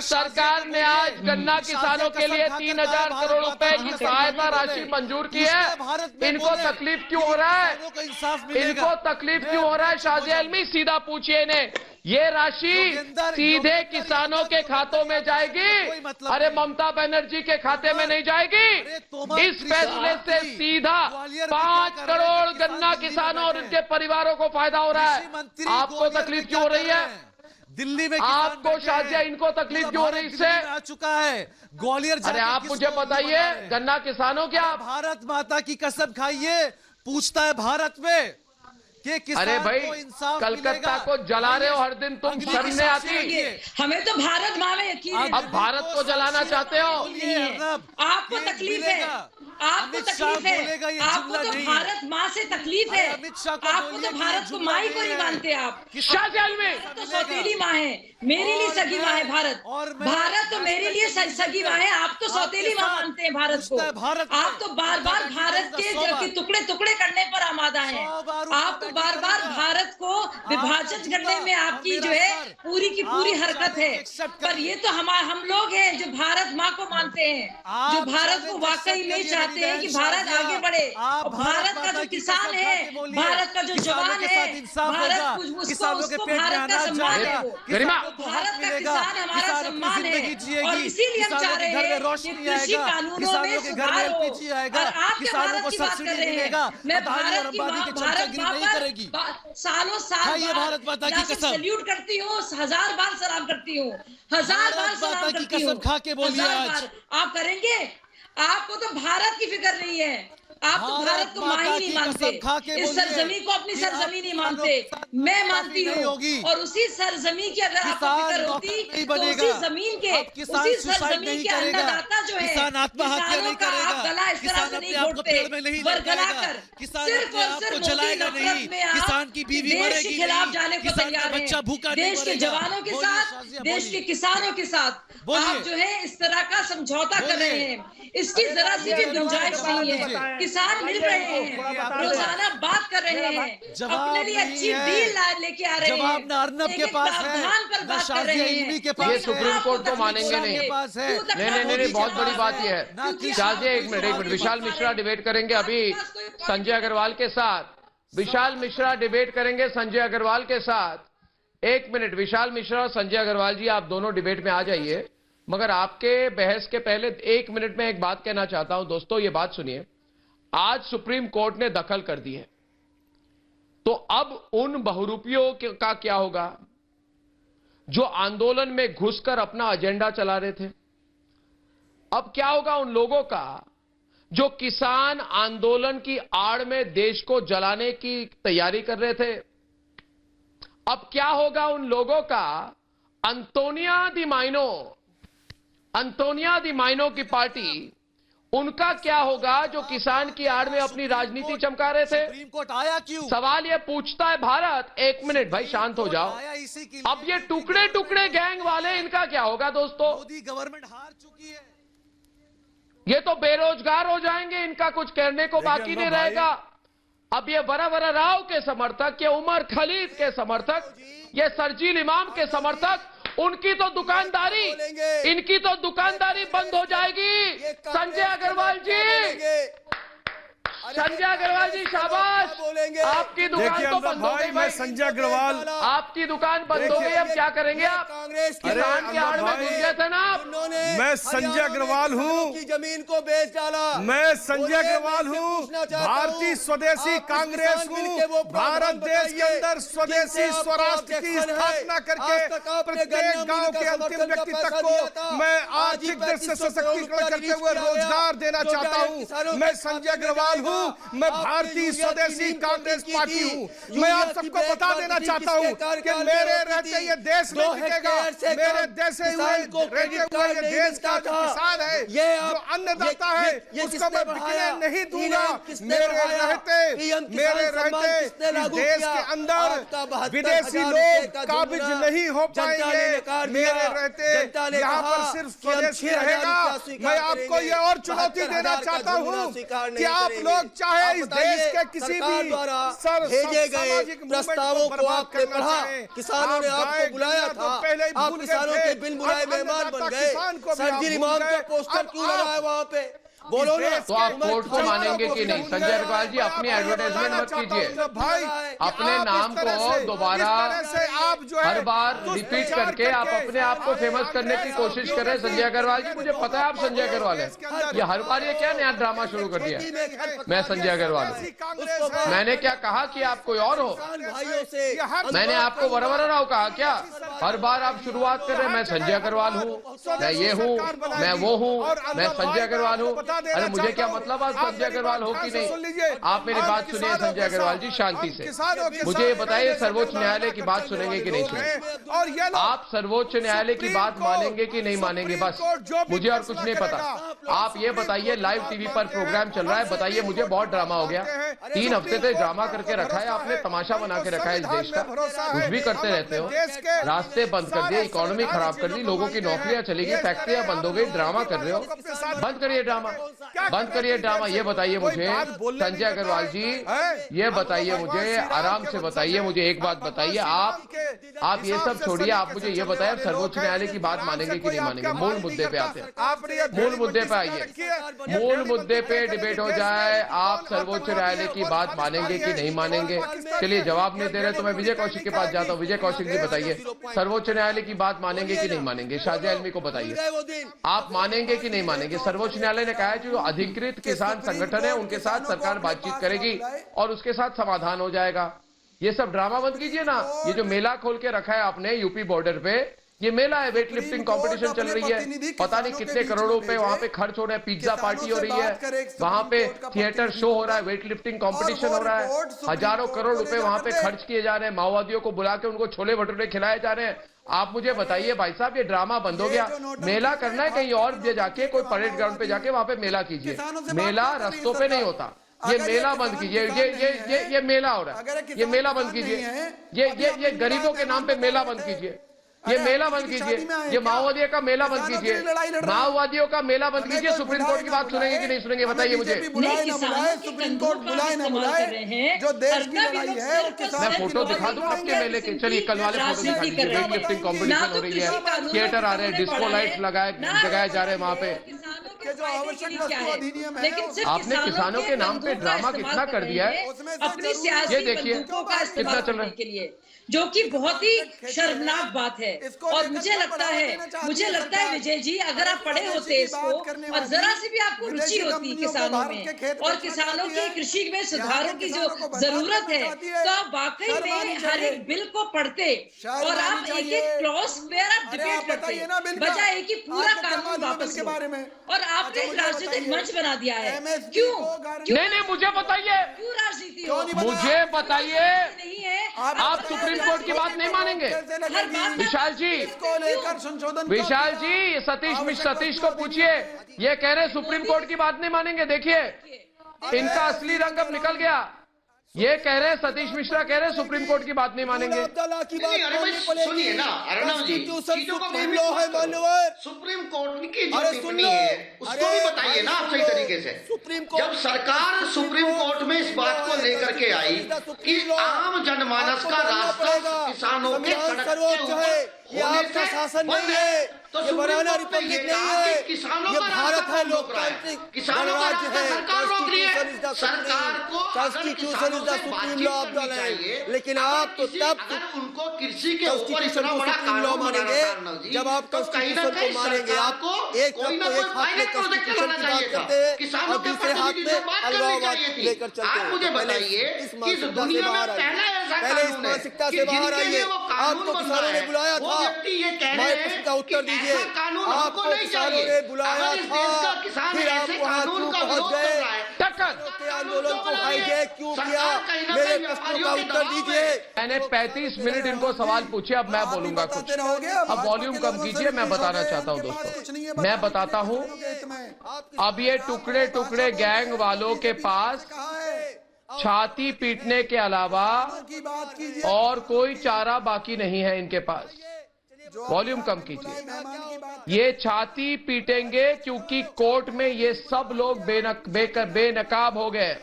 सरकार ने आज गन्ना किसानों के लिए 3,000 करोड़ रुपए की सहायता राशि मंजूर की है। इनको तकलीफ क्यों हो रहा है? शाजिया इल्मी, सीधा पूछिए इन्हें। ये राशि सीधे किसानों के खातों में जाएगी? अरे ममता बनर्जी के खाते में नहीं जाएगी। इस फैसले से सीधा 5 करोड़ गन्ना किसानों और उनके परिवारों को फायदा हो रहा है। आपको तकलीफ क्यों हो रही है? दिल्ली में आपको शाजिया इनको तकलीफ क्यों हो रही इससे? आ चुका है ग्वालियर। अरे आप मुझे बताइए, गन्ना किसानों क्या भारत माता की कसम खाइए, पूछता है भारत में कि किसान अरे भाई को इंसाफ कलकत्ता को जला रहे हो हर दिन तुम, शर्म नहीं आती? हमें तो भारत माँ में यकीन है। अब भारत को जलाना चाहते हो? आपको तकलीफ है, आपको तकलीफ है, आपको तो भारत माँ से तकलीफ है, आपको तो भारत को माँ ही को नहीं मानते आप। शाहजहां में तो सौतेली माँ है, मेरे लिए सगी माँ है भारत। भारत तो मेरे लिए सगी माँ है, आप तो सौतेली माँ मानते हैं भारत को। आप तो बार बार भारत के टुकड़े टुकड़े करने पर आमादा है। आप तो बार बार भारत को विभाजित करने में आपकी जो है पूरी की पूरी हरकत है। पर ये तो हम लोग हैं जो भारत माँ को मानते हैं, जो भारत को वाकई में चाहते हैं कि भारत आगे बढ़े। और भारत का जो किसान है, भारत का जो जवान है, भारत उसको भारत का सम्मान है। भारत का किसान हमारा सम्मान है और इसीलिए हम चाह रहे हैं कि कृषि कानूनों में सुधार हो। और आप क्या भारत की बात कर रहे हैं? मैं भारत की भारत माँ पर सालों साल भारत माता की कसम सैल्यूट करती हूँ, 1000 बार सलाम करती हूँ, 1000 बार सलाम करती हूँ। खा के बोलिए आज आप करेंगे? आपको तो भारत की फिक्र नहीं है, आप तो भारत को माँ ही नहीं मानते, इस सरजमी को अपनी सरजमी नहीं मानते। मैं मानती हूँ और उसी सरजमी की अगर आपको फिक्र होती तो उसी जमीन के, उसी सरजमी के अन्नदाता जो है, किसानों का आप गला इस तरह से नहीं घोटते, वरगला कर सिर्फ और सिर्फ मोदी नफरत में आप देश के खिलाफ जाने को तैयार हैं। देश के जवानों के साथ, देश के किसानों के साथ आप जो है इस तरह का समझौता कर रहे हैं, इसकी जरा सी भी गुंजाइश नहीं है। किसान मिल रहे हैं, रोजाना बात कर रहे हैं, अपने लिए अच्छी डील लेके आ रहे हैं, अर्नब के पास है, ये सुप्रीम कोर्ट को मानेंगे नहीं। नहीं, बहुत बड़ी बात ये है। शाहजिया एक मिनट, विशाल मिश्रा डिबेट करेंगे अभी संजय अग्रवाल के साथ। विशाल मिश्रा डिबेट करेंगे संजय अग्रवाल के साथ। एक मिनट, विशाल मिश्रा और संजय अग्रवाल जी, आप दोनों डिबेट में आ जाइए। मगर आपके बहस के पहले 1 मिनट में एक बात कहना चाहता हूं। दोस्तों ये बात सुनिए, आज सुप्रीम कोर्ट ने दखल कर दी है, तो अब उन बहुरूपियों का क्या होगा जो आंदोलन में घुसकर अपना एजेंडा चला रहे थे? अब क्या होगा उन लोगों का जो किसान आंदोलन की आड़ में देश को जलाने की तैयारी कर रहे थे? अब क्या होगा उन लोगों का, अंतोनिया दी माइनो की पार्टी, उनका क्या होगा जो किसान की आड़ में अपनी राजनीति चमका रहे थे? सुप्रीम कोर्ट आया क्यों? सवाल ये पूछता है भारत। 1 मिनट भाई, शांत हो जाओ। अब ये टुकड़े टुकड़े गैंग वाले, इनका क्या होगा दोस्तों? मोदी गवर्नमेंट हार चुकी है, ये तो बेरोजगार हो जाएंगे, इनका कुछ करने को बाकी नहीं रहेगा। अब ये वरा राव के समर्थक, ये उमर खलीद के समर्थक, ये सरजील इमाम के समर्थक, उनकी तो दुकानदारी, इनकी तो दुकानदारी बंद हो जाएगी। संजय अग्रवाल जी, संजय अग्रवाल जी शाबाश, आपकी दुकान तो बंद हो गई भाई। संजय अग्रवाल, आपकी दुकान बंद हो गई, अब क्या करेंगे आप? किसान के आड़ में घुस गए थे ना आप। मैं संजय अग्रवाल हूँ, जमीन को बेच डाला। मैं संजय अग्रवाल हूँ, भारतीय स्वदेशी कांग्रेस हूँ। भारत देश के अंदर स्वदेशी स्वराष्ट्र की स्थापना करके प्रत्येक गांव के अंतिम व्यक्ति तक को मैं आर्थिक दृष्टि से सशक्तिकरण करते हुए रोजगार देना चाहता हूँ। मैं संजय अग्रवाल हूँ, मैं भारतीय स्वदेशी कांग्रेस पार्टी हूँ। मैं आप सबको बता देना चाहता हूँ कि मेरे रहते ये देश नहीं टिकेगा। मेरे देश रहते हुए ये देश का जो किसान है, जो अन्नदाता है, उसको मैं बिकने नहीं दूंगा। मेरे रहते इस देश के अंदर विदेशी लोग काबिज नहीं हो पाएंगे। मेरे रहते यहाँ पर सिर्फ स्वदेशी रहेगा। मैं आपको ये और चुनौती देना चाहता हूँ कि आप लोग चाहे इस देश के किसी भी भेजे गए प्रस्तावों को आपने पढ़ा, किसानों ने आपको बुलाया था, आप किसानों के बिन बुलाए मेहमान बन गए। सरजील इमाम का पोस्टर क्यों लगाया वहां पे? बोलो ना। तो आप कोर्ट को मानेंगे कि नहीं? संजय अग्रवाल जी, अपनी एडवर्टाइजमेंट मत कीजिए, अपने नाम को दोबारा हर बार रिपीट करके आप अपने आप को फेमस करने की कोशिश कर रहे हैं। संजय अग्रवाल जी, मुझे पता है आप संजय अग्रवाल है। ये हर बार ये क्या नया ड्रामा शुरू कर दिया? मैं संजय अग्रवाल हूँ। मैंने क्या कहा कि आप कोई और हो? मैंने आपको वरवरा राव कहा क्या? हर बार आप शुरुआत कर रहे हैं, मैं संजय अग्रवाल हूँ, मैं ये हूँ, मैं वो हूँ, मैं संजय अग्रवाल हूँ। अरे मुझे क्या मतलब आप संजय अग्रवाल हो कि नहीं? आप मेरी बात सुनिए संजय अग्रवाल जी, शांति से। मुझे ये बताइए सर्वोच्च न्यायालय की बात सुनेंगे कि नहीं सुनेंगे? आप सर्वोच्च न्यायालय की बात मानेंगे कि नहीं मानेंगे? बस मुझे और कुछ नहीं पता। आप ये बताइए, लाइव टीवी पर प्रोग्राम चल रहा है, बताइए मुझे, बहुत ड्रामा हो गया। 3 हफ्ते से ड्रामा करके रखा है आपने, तमाशा बना के रखा है इस देश का, कुछ भी करते रहते हो। रास्ते बंद कर दिए, इकोनॉमी खराब कर दी, लोगों की नौकरियां चली गई, फैक्ट्रियां बंद हो गई, ड्रामा कर रहे हो। बंद करिए ड्रामा, बंद करिए ड्रामा। ये बताइए मुझे संजय अग्रवाल जी, ये बताइए मुझे, आराम से बताइए मुझे, एक बात बताइए, आप ये सब छोड़िए, आप मुझे ये बताइए सर्वोच्च न्यायालय की बात मानेंगे कि नहीं मानेंगे? मूल मुद्दे पे आते हैं, मूल मुद्दे पे आइए, मूल मुद्दे पे डिबेट हो जाए। आप सर्वोच्च न्यायालय की बात मानेंगे कि नहीं मानेंगे? चलिए, जवाब नहीं दे रहे तो मैं विजय कौशिक के पास जाता हूँ। विजय कौशिक जी बताइए, सर्वोच्च न्यायालय की बात मानेंगे कि नहीं मानेंगे? शाजिया आलमी को बताइए, आप मानेंगे कि नहीं मानेंगे? सर्वोच्च न्यायालय ने कहा है जो अधिकृत किसान संगठन है उनके साथ सरकार बातचीत करेगी और उसके साथ समाधान हो जाएगा। ये सब ड्रामा बंद कीजिए ना। ये जो मेला खोल के रखा है आपने यूपी बॉर्डर पे, ये मेला है, वेट लिफ्टिंग कंपटीशन चल रही है, पता नहीं कितने करोड़ों रुपए वहां पे खर्च हो रहे हैं, पिज्जा पार्टी हो रही है, वहां पे थिएटर शो हो रहा है, वेट लिफ्टिंग कंपटीशन हो रहा है, हजारों करोड़ रुपए वहां पे खर्च किए जा रहे हैं, माओवादियों को बुला के उनको छोले भटूरे खिलाए जा रहे हैं। आप मुझे बताइए भाई साहब, ये ड्रामा बंद हो गया। मेला करना है कहीं और जाके, कोई परेड ग्राउंड पे जाके वहां पे मेला कीजिए। मेला रस्तों पे नहीं होता। ये मेला बंद कीजिए, ये मेला हो रहा है, ये मेला बंद कीजिए। ये गरीबों के नाम पे मेला बंद कीजिए, ये मेला बंद कीजिए, ये माओवादियों का मेला बंद कीजिए, माओवादियों का मेला बंद कीजिए। सुप्रीम कोर्ट की बात सुनेंगे कि नहीं सुनेंगे बताइए मुझे। सुप्रीम कोर्ट बुलाए ना बुलाए, जो देश की लड़ाई है, मैं फोटो दिखा दूं आपके मेले के। चलिए कल वाले फोटो दिखा दीजिए, वेट लिफ्टिंग कॉम्पिटिशन हो रही है, थिएटर आ रहे हैं, डिस्को लाइट्स लगाए जा रहे हैं वहां पे। जो आवश्यक वस्तु अधिनियम है, आपने किसानों के नाम पे ड्रामा कितना कर दिया है, अपनी सियासी बंदूकों का इस्तेमाल करने के लिए, जो कि बहुत ही शर्मनाक बात है। और मुझे लगता है विजय जी, अगर आप पढ़े होते इसको और जरा सी भी आपको रुचि होती किसानों में और किसानों की कृषि में सुधारों की जो जरूरत है, तो आप वाकई में हर एक बिल को पढ़ते और आप एक एक क्लॉज पे आप डिबेट करते, बजाय कि पूरा कानून वापस हो। और आपने एक राजनीतिक मंच बना दिया है। क्यों? नहीं, मुझे बताइए, क्यों राजनीति हो? मुझे बताइए, नहीं है। आप सुप्रीम कोर्ट की बात नहीं मानेंगे? विशाल जी, सतीश को पूछिए, ये कह रहे सुप्रीम कोर्ट की बात नहीं मानेंगे। देखिए इनका असली रंग अब निकल गया। ये कह रहे हैं, सतीश मिश्रा कह रहे हैं सुप्रीम कोर्ट की बात नहीं मानेंगे। सुनिए ना अर्णव जी, चीजों को सुप्रीम कोर्ट की जो टिप्पणी है उसको भी बताइए ना आप सही तरीके से। जब सरकार सुप्रीम कोर्ट में इस बात को लेकर के आई कि आम जनमानस का रास्ता किसानों के सड़क के ऊपर आपका शासन नहीं है, तो ये बनाना रिपब्लिक नहीं है, ये भारत है, लोकतांत्रिक गणराज्य है। सरकार को constitution is the supreme law of the land. लेकिन आप तो तब उनको कृषि के ऊपर कॉन्स्टिट्यूशन को सुप्रीम लॉ मानेंगे जब आप कॉन्स्टिट्यूशन को मानेंगे। आप एक हाथ में कॉन्स्टिट्यूशन की बात करते हैं और दूसरे हाथ में अलगाववाद लेकर चलते हैं। मुझे बताइए, इस मानसिकता से बाहर आइए, पहले इस मानसिकता से बाहर आइए। आपको किसानों ने बुलाया था, हमारे प्रश्न का उत्तर दीजिए। आपको किसानों ने बुलाया था, फिर आप वहां क्यों पहुंच गए? आंदोलन को हाईजैक क्यों किया? मेरे प्रश्नों का उत्तर दीजिए। मैंने 35 मिनट इनको सवाल पूछे, अब मैं बोलूंगा कुछ। अब वॉल्यूम कम कीजिए, मैं बताना चाहता हूं दोस्तों, मैं बताता हूं। अब ये टुकड़े टुकड़े गैंग वालों के पास छाती पीटने के अलावा और कोई चारा बाकी नहीं है इनके पास। वॉल्यूम कम कीजिए। ये छाती पीटेंगे क्योंकि कोर्ट में ये सब लोग बेनकाब हो गए।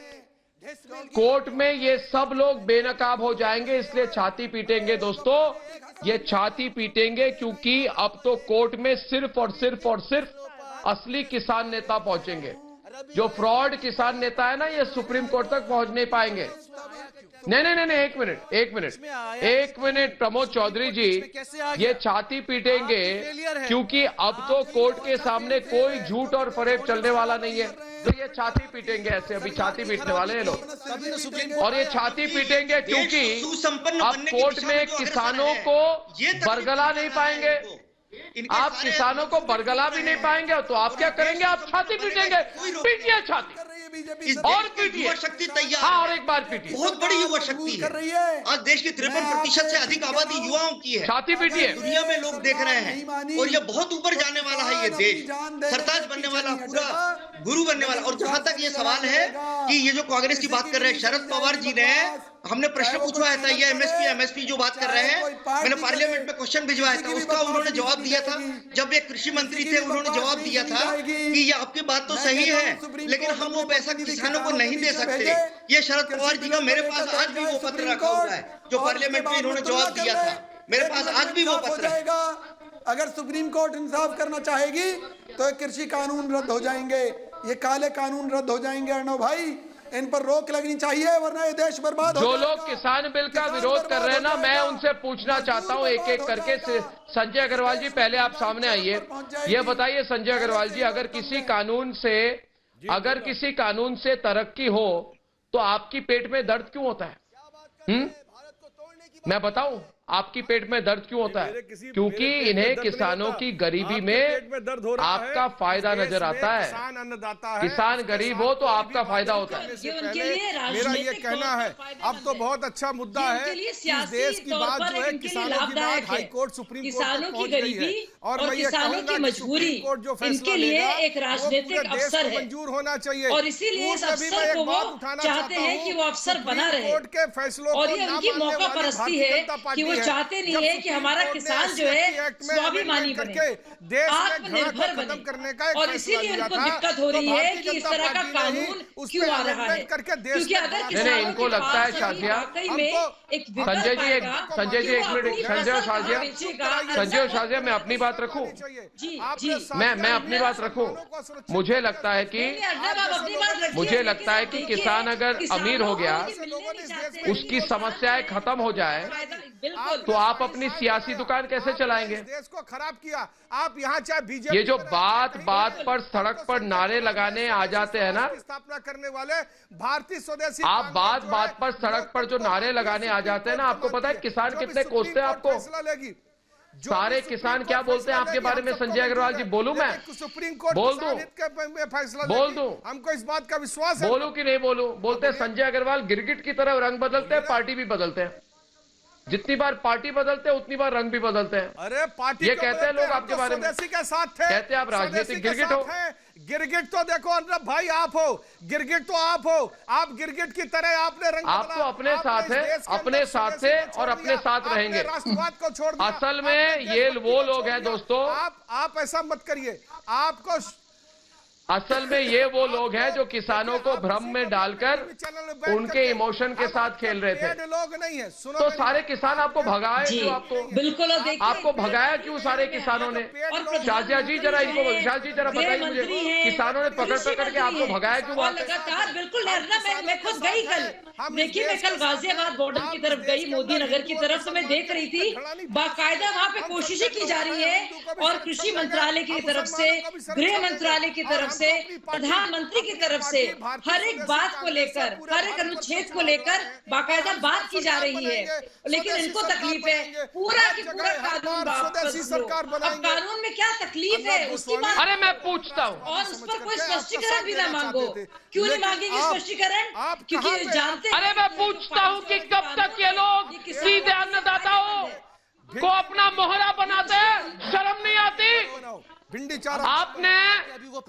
कोर्ट में ये सब लोग बेनकाब हो जाएंगे, इसलिए छाती पीटेंगे दोस्तों। ये छाती पीटेंगे क्योंकि अब तो कोर्ट में सिर्फ और सिर्फ असली किसान नेता पहुंचेंगे। जो फ्रॉड किसान नेता है ना, ये सुप्रीम कोर्ट तक पहुंच नहीं पाएंगे। नहीं, एक मिनट प्रमोद चौधरी जी, ये छाती पीटेंगे क्योंकि अब तो कोर्ट के सामने कोई झूठ और फरेब चलने वाला नहीं है, तो ये छाती पीटेंगे ऐसे। अभी छाती पीटने वाले हैं लोग, और ये छाती पीटेंगे क्योंकि अब कोर्ट में किसानों को बरगला नहीं पाएंगे। आप किसानों को बरगला भी नहीं पाएंगे, तो आप क्या करेंगे? आप छाती पीटेंगे। पीटिए छाती और पीटिए शक्ति तैयार। हाँ, और एक बार पीटिए। बहुत बड़ी युवा शक्ति कर रही है। आज देश की 53% से अधिक आबादी युवाओं की है। छाती पीटिए। दुनिया में लोग देख रहे हैं, और ये बहुत ऊपर जाने वाला है। ये देश सरताज बनने वाला, पूरा गुरु बनने वाला। और जहां तक ये सवाल है कि ये जो कांग्रेस की बात कर रहे हैं शरद पवार जी ने, हमने प्रश्न पूछवाया था, ये एमएसपी जो बात कर रहे हैं, मैंने पार्लियामेंट में क्वेश्चन भिजवाया था, उसका उन्होंने जवाब दिया था। जब एक कृषि मंत्री थे, उन्होंने जवाब दिया था कि ये आपकी बात तो सही है, लेकिन हम वो पैसा किसानों को नहीं दे सकते। ये शरद पवार जी का मेरे पास आज भी वो पत्र रखा हुआ है जो पार्लियामेंट में इन्होंने जवाब दिया था। मेरे पास आज भी वो पत्र है। अगर सुप्रीम कोर्ट इंसाफ करना चाहेगी तो कृषि कानून रद्द हो जाएंगे, ये काले कानून रद्द हो जाएंगे। अर्णव भाई, इन पर रोक लगनी चाहिए, वरना ये देश बर्बाद हो जो जाएगा। लोग किसान बिल का विरोध कर रहे हैं ना, मैं उनसे पूछना चाहता हूं एक एक करके। संजय अग्रवाल जी, पहले आप सामने आइए। ये बताइए संजय अग्रवाल जी, अगर किसी कानून से तरक्की हो तो आपकी पेट में दर्द क्यों होता है? मैं बताऊं आपकी पेट में दर्द क्यों होता है? क्योंकि इन्हें किसानों की गरीबी में आपका फायदा नजर आता है। किसान गरीब हो तो आपका फायदा होता है। मेरा ये कहना है, अब तो बहुत अच्छा मुद्दा है कि देश की बात जो है किसानों की बात हाई कोर्ट सुप्रीम कोर्ट तक पहुंच गई है, और मैं ये कहूंगा कि सुप्रीम कोर्ट जो फैसला लेगा एक राजनीतिक अवसर है, मंजूर होना चाहिए, और इसीलिए इस अवसर को वो चाहते हैं कि वो अवसर बना रहे। कोर्ट के फैसलों और ये उनकी मौका परस्ती है कि वो चाहते नहीं है कि हमारा किसान जो है स्वाभिमानी बने, आत्मनिर्भर बने। और इसीलिए उनको दिक्कत हो रही है कि इस तरह का कानून क्यों आ रहा है, क्योंकि अगर किसानों इनको लगता है शाजिया, संजय जी एक मिनट, संजय और शाजिया, मैं अपनी बात रखूं, मैं अपनी बात रखूं। मुझे लगता है कि किसान अगर अमीर हो गया, उसकी समस्याएं खत्म हो जाए, तो आप अपनी सियासी दुकान कैसे चलाएंगे? देश को खराब किया आप। यहाँ चाहे बीजेपी, ये जो बात पर सड़क पर नारे लगाने आ जाते हैं ना, स्थापना करने वाले भारतीय स्वदेशी, आप बात पर सड़क पर जो नारे लगाने आ जाते हैं ना, आपको पता है किसान कितने कोसते हैं आपको? सारे किसान क्या बोलते हैं आपके बारे में? संजय अग्रवाल जी, बोलूं मैं? सुप्रीम कोर्ट बोल दूं? हमको इस बात का विश्वास है। बोलूं कि नहीं बोलूं? बोलते हैं संजय अग्रवाल गिरगिट की तरह रंग बदलते हैं, पार्टी भी बदलते हैं। जितनी बार पार्टी बदलते हैं उतनी बार रंग भी बदलते हैं। अरे पार्टी ये कहते हैं लोग आपके बारे में, के साथ थे, कहते हैं आप राजनीतिक गिरगिट हो। गिरगिट तो देखो अर्नब भाई आप हो, गिरगिट तो आप हो। आप गिरगिट की तरह आपने रंग, आप तो अपने साथ है, अपने साथ से और अपने साथ रहेंगे। राष्ट्रवाद को छोड़ दिया। असल में ये वो लोग हैं दोस्तों, आप ऐसा मत करिए। आपको असल में ये वो लोग हैं जो किसानों को भ्रम में डालकर उनके इमोशन के साथ खेल रहे थे। लोग नहीं है, तो सारे किसान आपको भगाए क्यों? बिल्कुल आपको भगाया क्यों सारे किसानों ने? शाजिया जी जरा इनको, शाजिया जी जरा बताइए मुझे, किसानों ने पकड़ के आपको भगाया क्यों? लगातार बिल्कुल मैं खुद गई कल, देखिए मैं कल गाजियाबाद बॉर्डर की तरफ गई, मोदी नगर की तरफ से मैं देख रही थी, बाकायदा वहाँ पे कोशिशें की जा रही है, और कृषि मंत्रालय की तरफ से, गृह मंत्रालय की तरफ से, प्रधानमंत्री की तरफ से हर एक बात को लेकर, हर एक अनुच्छेद को लेकर बाकायदा बात की जा रही है। लेकिन इनको तकलीफ है पूरा की पूरा कानून वापस लो। अब कानून में क्या तकलीफ है उसकी बात, अरे मैं पूछता हूँ, और उस पर कोई स्पष्टीकरण भी ना मांगो। क्यों नहीं मांगेंगे स्पष्टीकरण? क्योंकि जानते, अरे मैं पूछता हूँ कि कब तक ये लोग सीधे अन्नदाताओं को अपना मोहरा बनाते हैं? शर्म नहीं आती?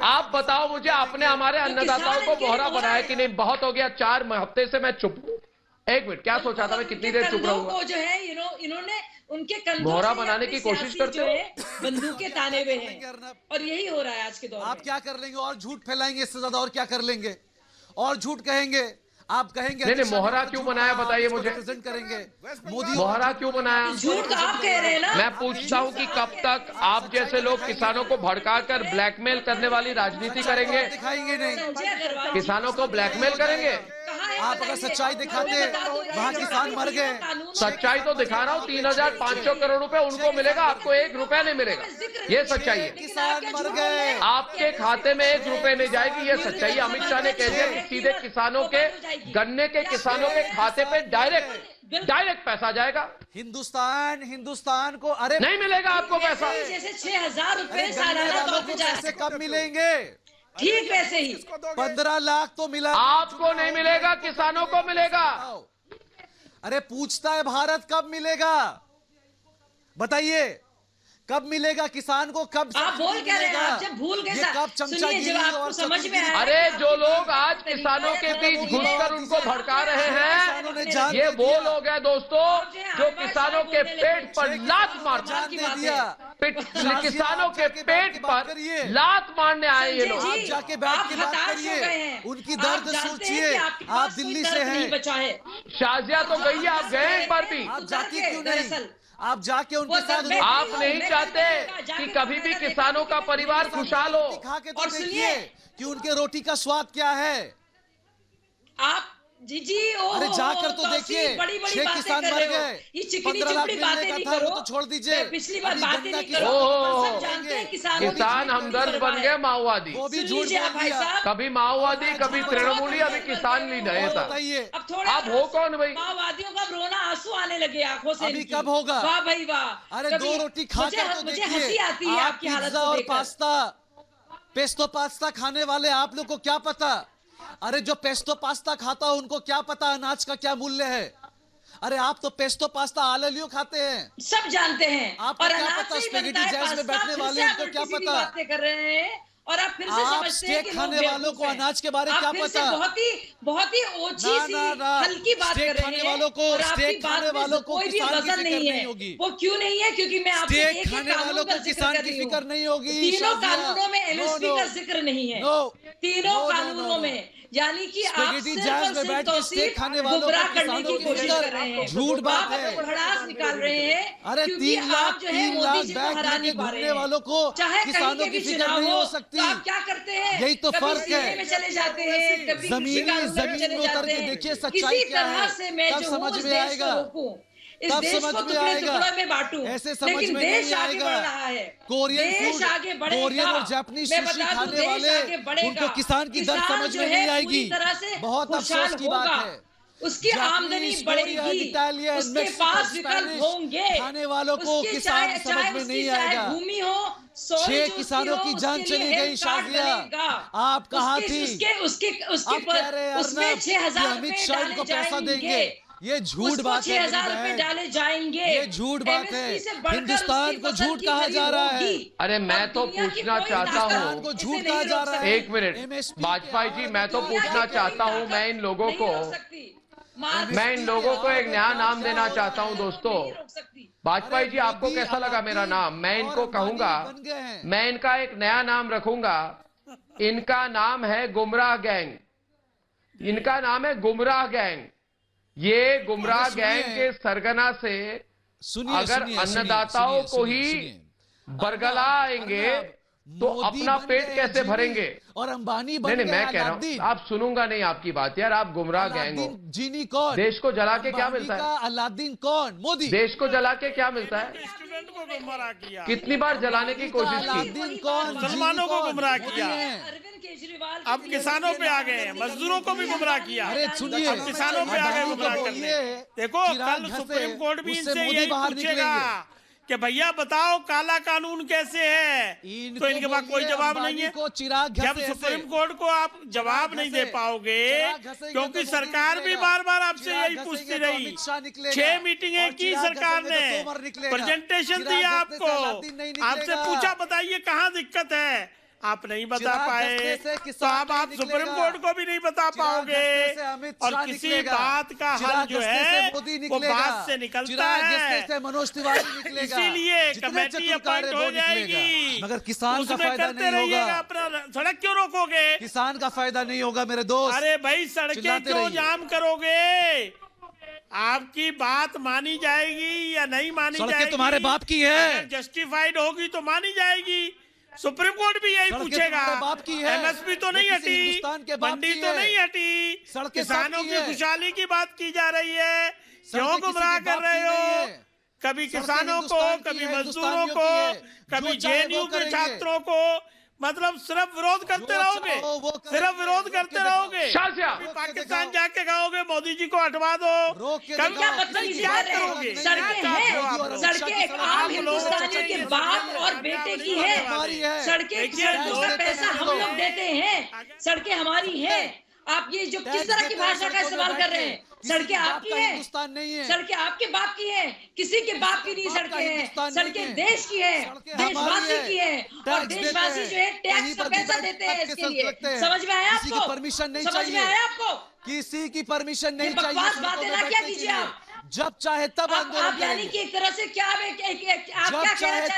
आप बताओ मुझे, आपने हमारे अन्नदाताओं को मोहरा बनाया कि नहीं? बहुत हो गया, 4 हफ्ते से मैं चुप हूँ। एक मिनट, क्या सोचा था मैं कितनी देर चुप रहूंगा? जो है इन्होंने उनके कंधों मोहरा बनाने की कोशिश करते हैं, बंदूकें ताने हुए हैं, और यही हो रहा है आज के दौर में। आप क्या कर लेंगे? और झूठ फैलाएंगे, इससे ज्यादा और क्या कर लेंगे? और झूठ कहेंगे। आप कहेंगे नहीं, मोहरा क्यों बनाया बताइए मुझे। प्रेजेंट करेंगे मोदी, मोहरा क्यों बनाया? झूठ आप कह रहे हैं ना। मैं पूछता हूं कि कब तक आप जैसे लोग किसानों को भड़काकर ब्लैकमेल करने वाली राजनीति करेंगे? दिखाएंगे नहीं, किसानों को ब्लैकमेल करेंगे? आप अगर सच्चाई दिखाते वहाँ किसान मर गए। सच्चाई तो दिखा रहा हूँ, 3,500 करोड़ रुपए उनको मिलेगा, आपको 1 रुपया नहीं मिलेगा, ये सच्चाई है। किसान मर गए, आपके खाते में 1 रुपए नहीं जाएगी, ये सच्चाई है। अमित शाह ने कह दिया कि सीधे किसानों के, गन्ने के किसानों के खाते पे डायरेक्ट पैसा जाएगा। हिंदुस्तान को अरे नहीं मिलेगा आपको पैसा। जैसे 6,000 रुपए सालाना पैसे कब मिलेंगे? ठीक वैसे ही 15 लाख तो मिला, आपको नहीं मिलेगा, किसानों को मिलेगा। अरे पूछता है भारत कब मिलेगा, बताइए कब मिलेगा किसान को? कब आप बोल क्या रहे हैं? आप जब भूल गए, कब चमचागिरी और समझ में आया? अरे जो लोग आज किसानों के बीच घुसकर उनको भड़का रहे हैं, ये वो लोग हैं दोस्तों जो किसानों के पेट पर लात किसानों के पेट पर लात मारने आए ये लोग। आप जाके बैठ के बात करिए, उनकी दर्द सोचिए। आप दिल्ली से हैं, शाजिया तो गई है, आप गए एक बार भी? आप जाती क्यों नहीं? आप जाके उनके साथ, आप नहीं चाहते कि कभी भी किसानों का परिवार खुशहाल हो? खा के तो देखिए कि उनके रोटी का स्वाद क्या है। आप जी अरे जाकर तो देखिए, 6 किसान मर गए, 15 लाख मिलने का था, वो तो छोड़ दीजिए। पिछली बार बात नहीं किसान हमदर्द बन गए माओवादी। वो भी झूठ बोल दिया, कभी माओवादी, कभी तृणमूली, अभी किसान लीडर था। अब हो कौन भाई? माओवादियों का रोना आंसू आने लगे आंखों से। अभी कब होगा? वाह भाई वाह। अरे 2 रोटी खाकर तो देखिए। हंसी आती है आपकी हालत को और पास्ता, पेस्टो पास्ता खाने वाले आप लोग को क्या पता? अरे जो पेस्टो पास्ता खाता है उनको क्या पता अनाज का क्या मूल्य है? अरे आप तो पेस्टो पास्ता आललियो खाते हैं, सब जानते हैं। आपको क्या पता? स्पेगेटी जैज में बैठने वाले उनको क्या पता? बातें कर रहे हैं और आप फिर से समझते हैं कि खाने वालों को अनाज के बारे में क्या पता? बहुत ही ओछी सी हल्की बात कर रहे हैं। स्टेक खाने वालों को कोई भी वजन नहीं है। वो क्यों नहीं है? क्योंकि मैं आपसे एक खाने वालों को किसान की फिक्र नहीं होगी। तीनों कानूनों में एमएसपी का जिक्र नहीं है, तीनों कानूनों में। यानी कि आप सिर्फ खाने वालों गुमराह करने की कोशिश कर रहे हैं, झूठ बात है, भड़ास निकाल रहे हैं। अरे 3 लाख बैग लेके घूमने वालों को किसानों की फिक्र नहीं हो सकती। तो आप क्या करते हैं? यही तो फर्क है। में चले जाते हैं, जमीन में उतर के देखिए सच्चाई क्या है, तब समझ में आएगा, तब समझ में आएगा। ऐसे समझ में नहीं आएगा। कोरियन फूड, कोरियन और जापानीज सुशी खाने वाले, उनको किसान की दर्द समझ में नहीं आएगी। बहुत अफसोस की बात है। उसकी आमदनी बढ़ेगी, उसके पास विकल्प होंगे, खाने वालों को किसान समझ में नहीं आएगा। भूमि हो, 6 किसानों की जान चली गई। शाजिया आप कहाँ थी? उसमें 6,000 अमित शाह को पैसा देंगे, ये झूठ बात है। 6,000 रुपए डाले जाएंगे, ये झूठ बात है। हिंदुस्तान को झूठ कहा जा रहा है। अरे मैं तो पूछना चाहता हूँ, को झूठ कहा जा रहा है। 1 मिनट वाजपेयी जी, मैं तो पूछना चाहता हूँ, मैं इन लोगों को एक नया नाम देना चाहता हूँ दोस्तों। वाजपेयी जी, आपको कैसा लगा मेरा नाम? मैं इनको कहूंगा, मैं इनका एक नया नाम रखूंगा। इनका नाम है गुमराह गैंग। इनका नाम है गुमराह गैंग। ये गुमराह गैंग के सरगना से अगर अन्नदाताओं को ही बरगला आएंगे तो अपना पेट कैसे भरेंगे? और अंबानी नहीं, मैं कह रहा हूँ, आप सुनूंगा नहीं आपकी बात यार। आप गुमराह गैंग हो। जीनी कौन? देश को जला के क्या मिलता है? अलादीन कौन? मोदी। देश को जला के क्या मिलता है? स्टूडेंट को गुमराह किया, कितनी बार जलाने की कोशिश की? अलादीन कौन? मुसलमानों को गुमराह किया, केजरीवाल अब किसानों पे आ गए हैं, मजदूरों को भी गुमराह किया। अरे सुनिए, अब किसानों पे आ गए गुमराह करने। देखो कल सुप्रीम कोर्ट भी इनसे यही पूछेगा कि भैया बताओ काला कानून कैसे है, तो इनके पास कोई जवाब नहीं है। जब सुप्रीम कोर्ट को आप जवाब नहीं दे पाओगे, क्योंकि सरकार भी बार बार आपसे यही पूछती रही। 6 मीटिंगें की सरकार ने, प्रेजेंटेशन दिया आपको, आपसे पूछा बताइए कहाँ दिक्कत है। आप नहीं बता पाए, तो अब आप सुप्रीम कोर्ट को भी नहीं बता पाओगे। और किसी बात का हल जो है वो बात से निकलता है, मनोज तिवारी निकलेगा, इसीलिए कमेटी अपॉइंट हो जाएगी। मगर किसान का फायदा नहीं होगा। अपना सड़क क्यों रोकोगे? किसान का फायदा नहीं होगा मेरे दोस्त। अरे भाई सड़कें क्यों जाम करोगे? आपकी बात मानी जाएगी या नहीं मानी जाएगी? तुम्हारे बाप की है, जस्टिफाइड होगी तो मानी जाएगी। सुप्रीम कोर्ट भी यही पूछेगा। बाप की है, एमएसपी तो नहीं हटी, मंडी तो नहीं हटी, किसानों की खुशहाली की बात की जा रही है। क्यों गुमराह कर रहे हो? कभी किसानों को, कभी मजदूरों को, कभी जेएनयू के छात्रों को, मतलब सिर्फ विरोध करते रहोगे, सिर्फ विरोध करते रहोगे। पाकिस्तान जाके कहोगे मोदी जी को हटवा दो, कब क्या करोगे? सड़कें हैं, सड़कें आम हिंदुस्तानियों के बाप और बेटे की है। सड़कें, सड़कों का पैसा हम लोग देते हैं, सड़कें हमारी हैं। आप ये जो किस तरह की भाषा का इस्तेमाल कर रहे हैं? सड़कें आपकी हैं, सड़कें आपके बाप की हैं, किसी के बाप की नहीं सड़कें हैं। सड़कें देश की है, देशवासी की है, और देशवासी जो है टैक्स का पैसा देते हैं इसके लिए। समझ में आया आपको? परमिशन नहीं समझ में आया आपको? किसी की परमिशन नहीं चाहिए। बकवास बातें ना क्या कीजिए आप। जब चाहे तब आंदोलन आप यानी कि एक तरह से क्या आप क्या कहना चाह रहे हैं?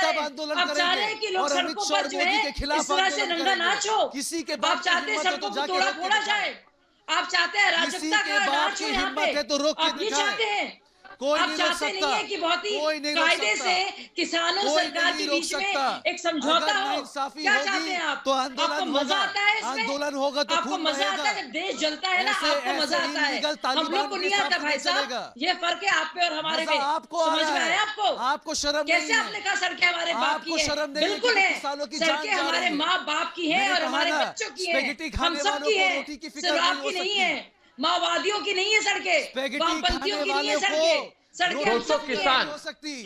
आप चाह रहे हैं कि लोग सड़कों पर जो है इस तरह से नंगा नाच हो? किसी के आप चाहते हैं सड़कों को तोड़ा फोड़ा जाए? आप चाहते हैं अराजकता का नाच हो यहाँ पे? आप ये चाहते हैं? आप चाहते नहीं है कि बहुत ही कायदे से किसानों सरकार के बीच में एक समझौता हो? क्या चाहते हैं आप? आपको मजा आता है इसमें? आंदोलन होगा तो आपको मजा आता है? देश जलता है ना, आपको मजा आता है, हम लोग को नहीं आता भाई साहब। ये फर्क है आप पे और हमारे में। समझ में आया आपको? आपको शर्म कैसे आपने कहा सड़कें हमारे बाप की है? बिल्कुल है, सड़कें हमारे माँ बाप की है और हमारे बच्चों की है, हम सब की है, सिर्फ आपकी नहीं है, माओवादियों की नहीं है सड़कें, वामपंथियों की नहीं है सड़कें। सड़कें दोस्तों किसान,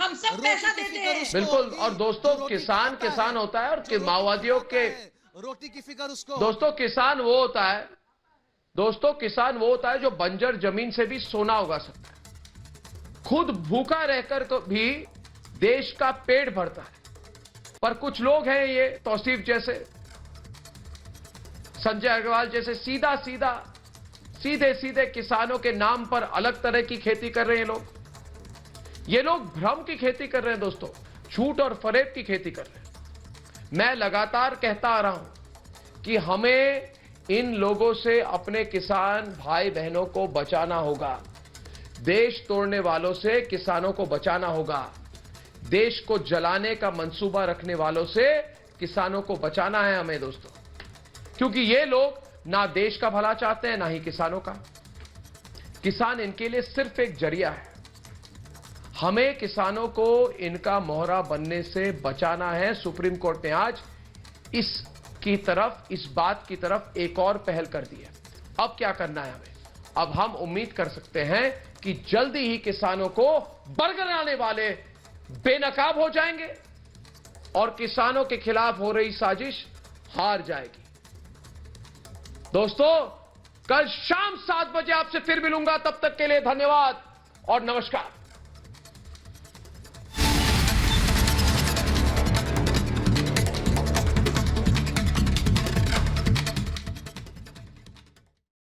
हम सब पैसा देते हैं। बिल्कुल। और दोस्तों किसान किसान होता है और माओवादियों के रोटी की फिक्र उसको। दोस्तों किसान वो होता है, दोस्तों किसान वो होता है जो बंजर जमीन से भी सोना उगा सकता है, खुद भूखा रहकर भी देश का पेट भरता है। पर कुछ लोग हैं ये तौसीफ जैसे, संजय अग्रवाल जैसे सीधे सीधे किसानों के नाम पर अलग तरह की खेती कर रहे हैं लोग। ये लोग भ्रम की खेती कर रहे हैं दोस्तों, झूठ और फरेब की खेती कर रहे हैं। मैं लगातार कहता आ रहा हूं कि हमें इन लोगों से अपने किसान भाई बहनों को बचाना होगा। देश तोड़ने वालों से किसानों को बचाना होगा। देश को जलाने का मंसूबा रखने वालों से किसानों को बचाना है हमें दोस्तों, क्योंकि ये लोग ना देश का भला चाहते हैं ना ही किसानों का। किसान इनके लिए सिर्फ एक जरिया है। हमें किसानों को इनका मोहरा बनने से बचाना है। सुप्रीम कोर्ट ने आज इस बात की तरफ एक और पहल कर दी है। अब क्या करना है हमें? अब हम उम्मीद कर सकते हैं कि जल्दी ही किसानों को बरगलाने वाले बेनकाब हो जाएंगे और किसानों के खिलाफ हो रही साजिश हार जाएगी। दोस्तों कल शाम 7 बजे आपसे फिर मिलूंगा, तब तक के लिए धन्यवाद और नमस्कार।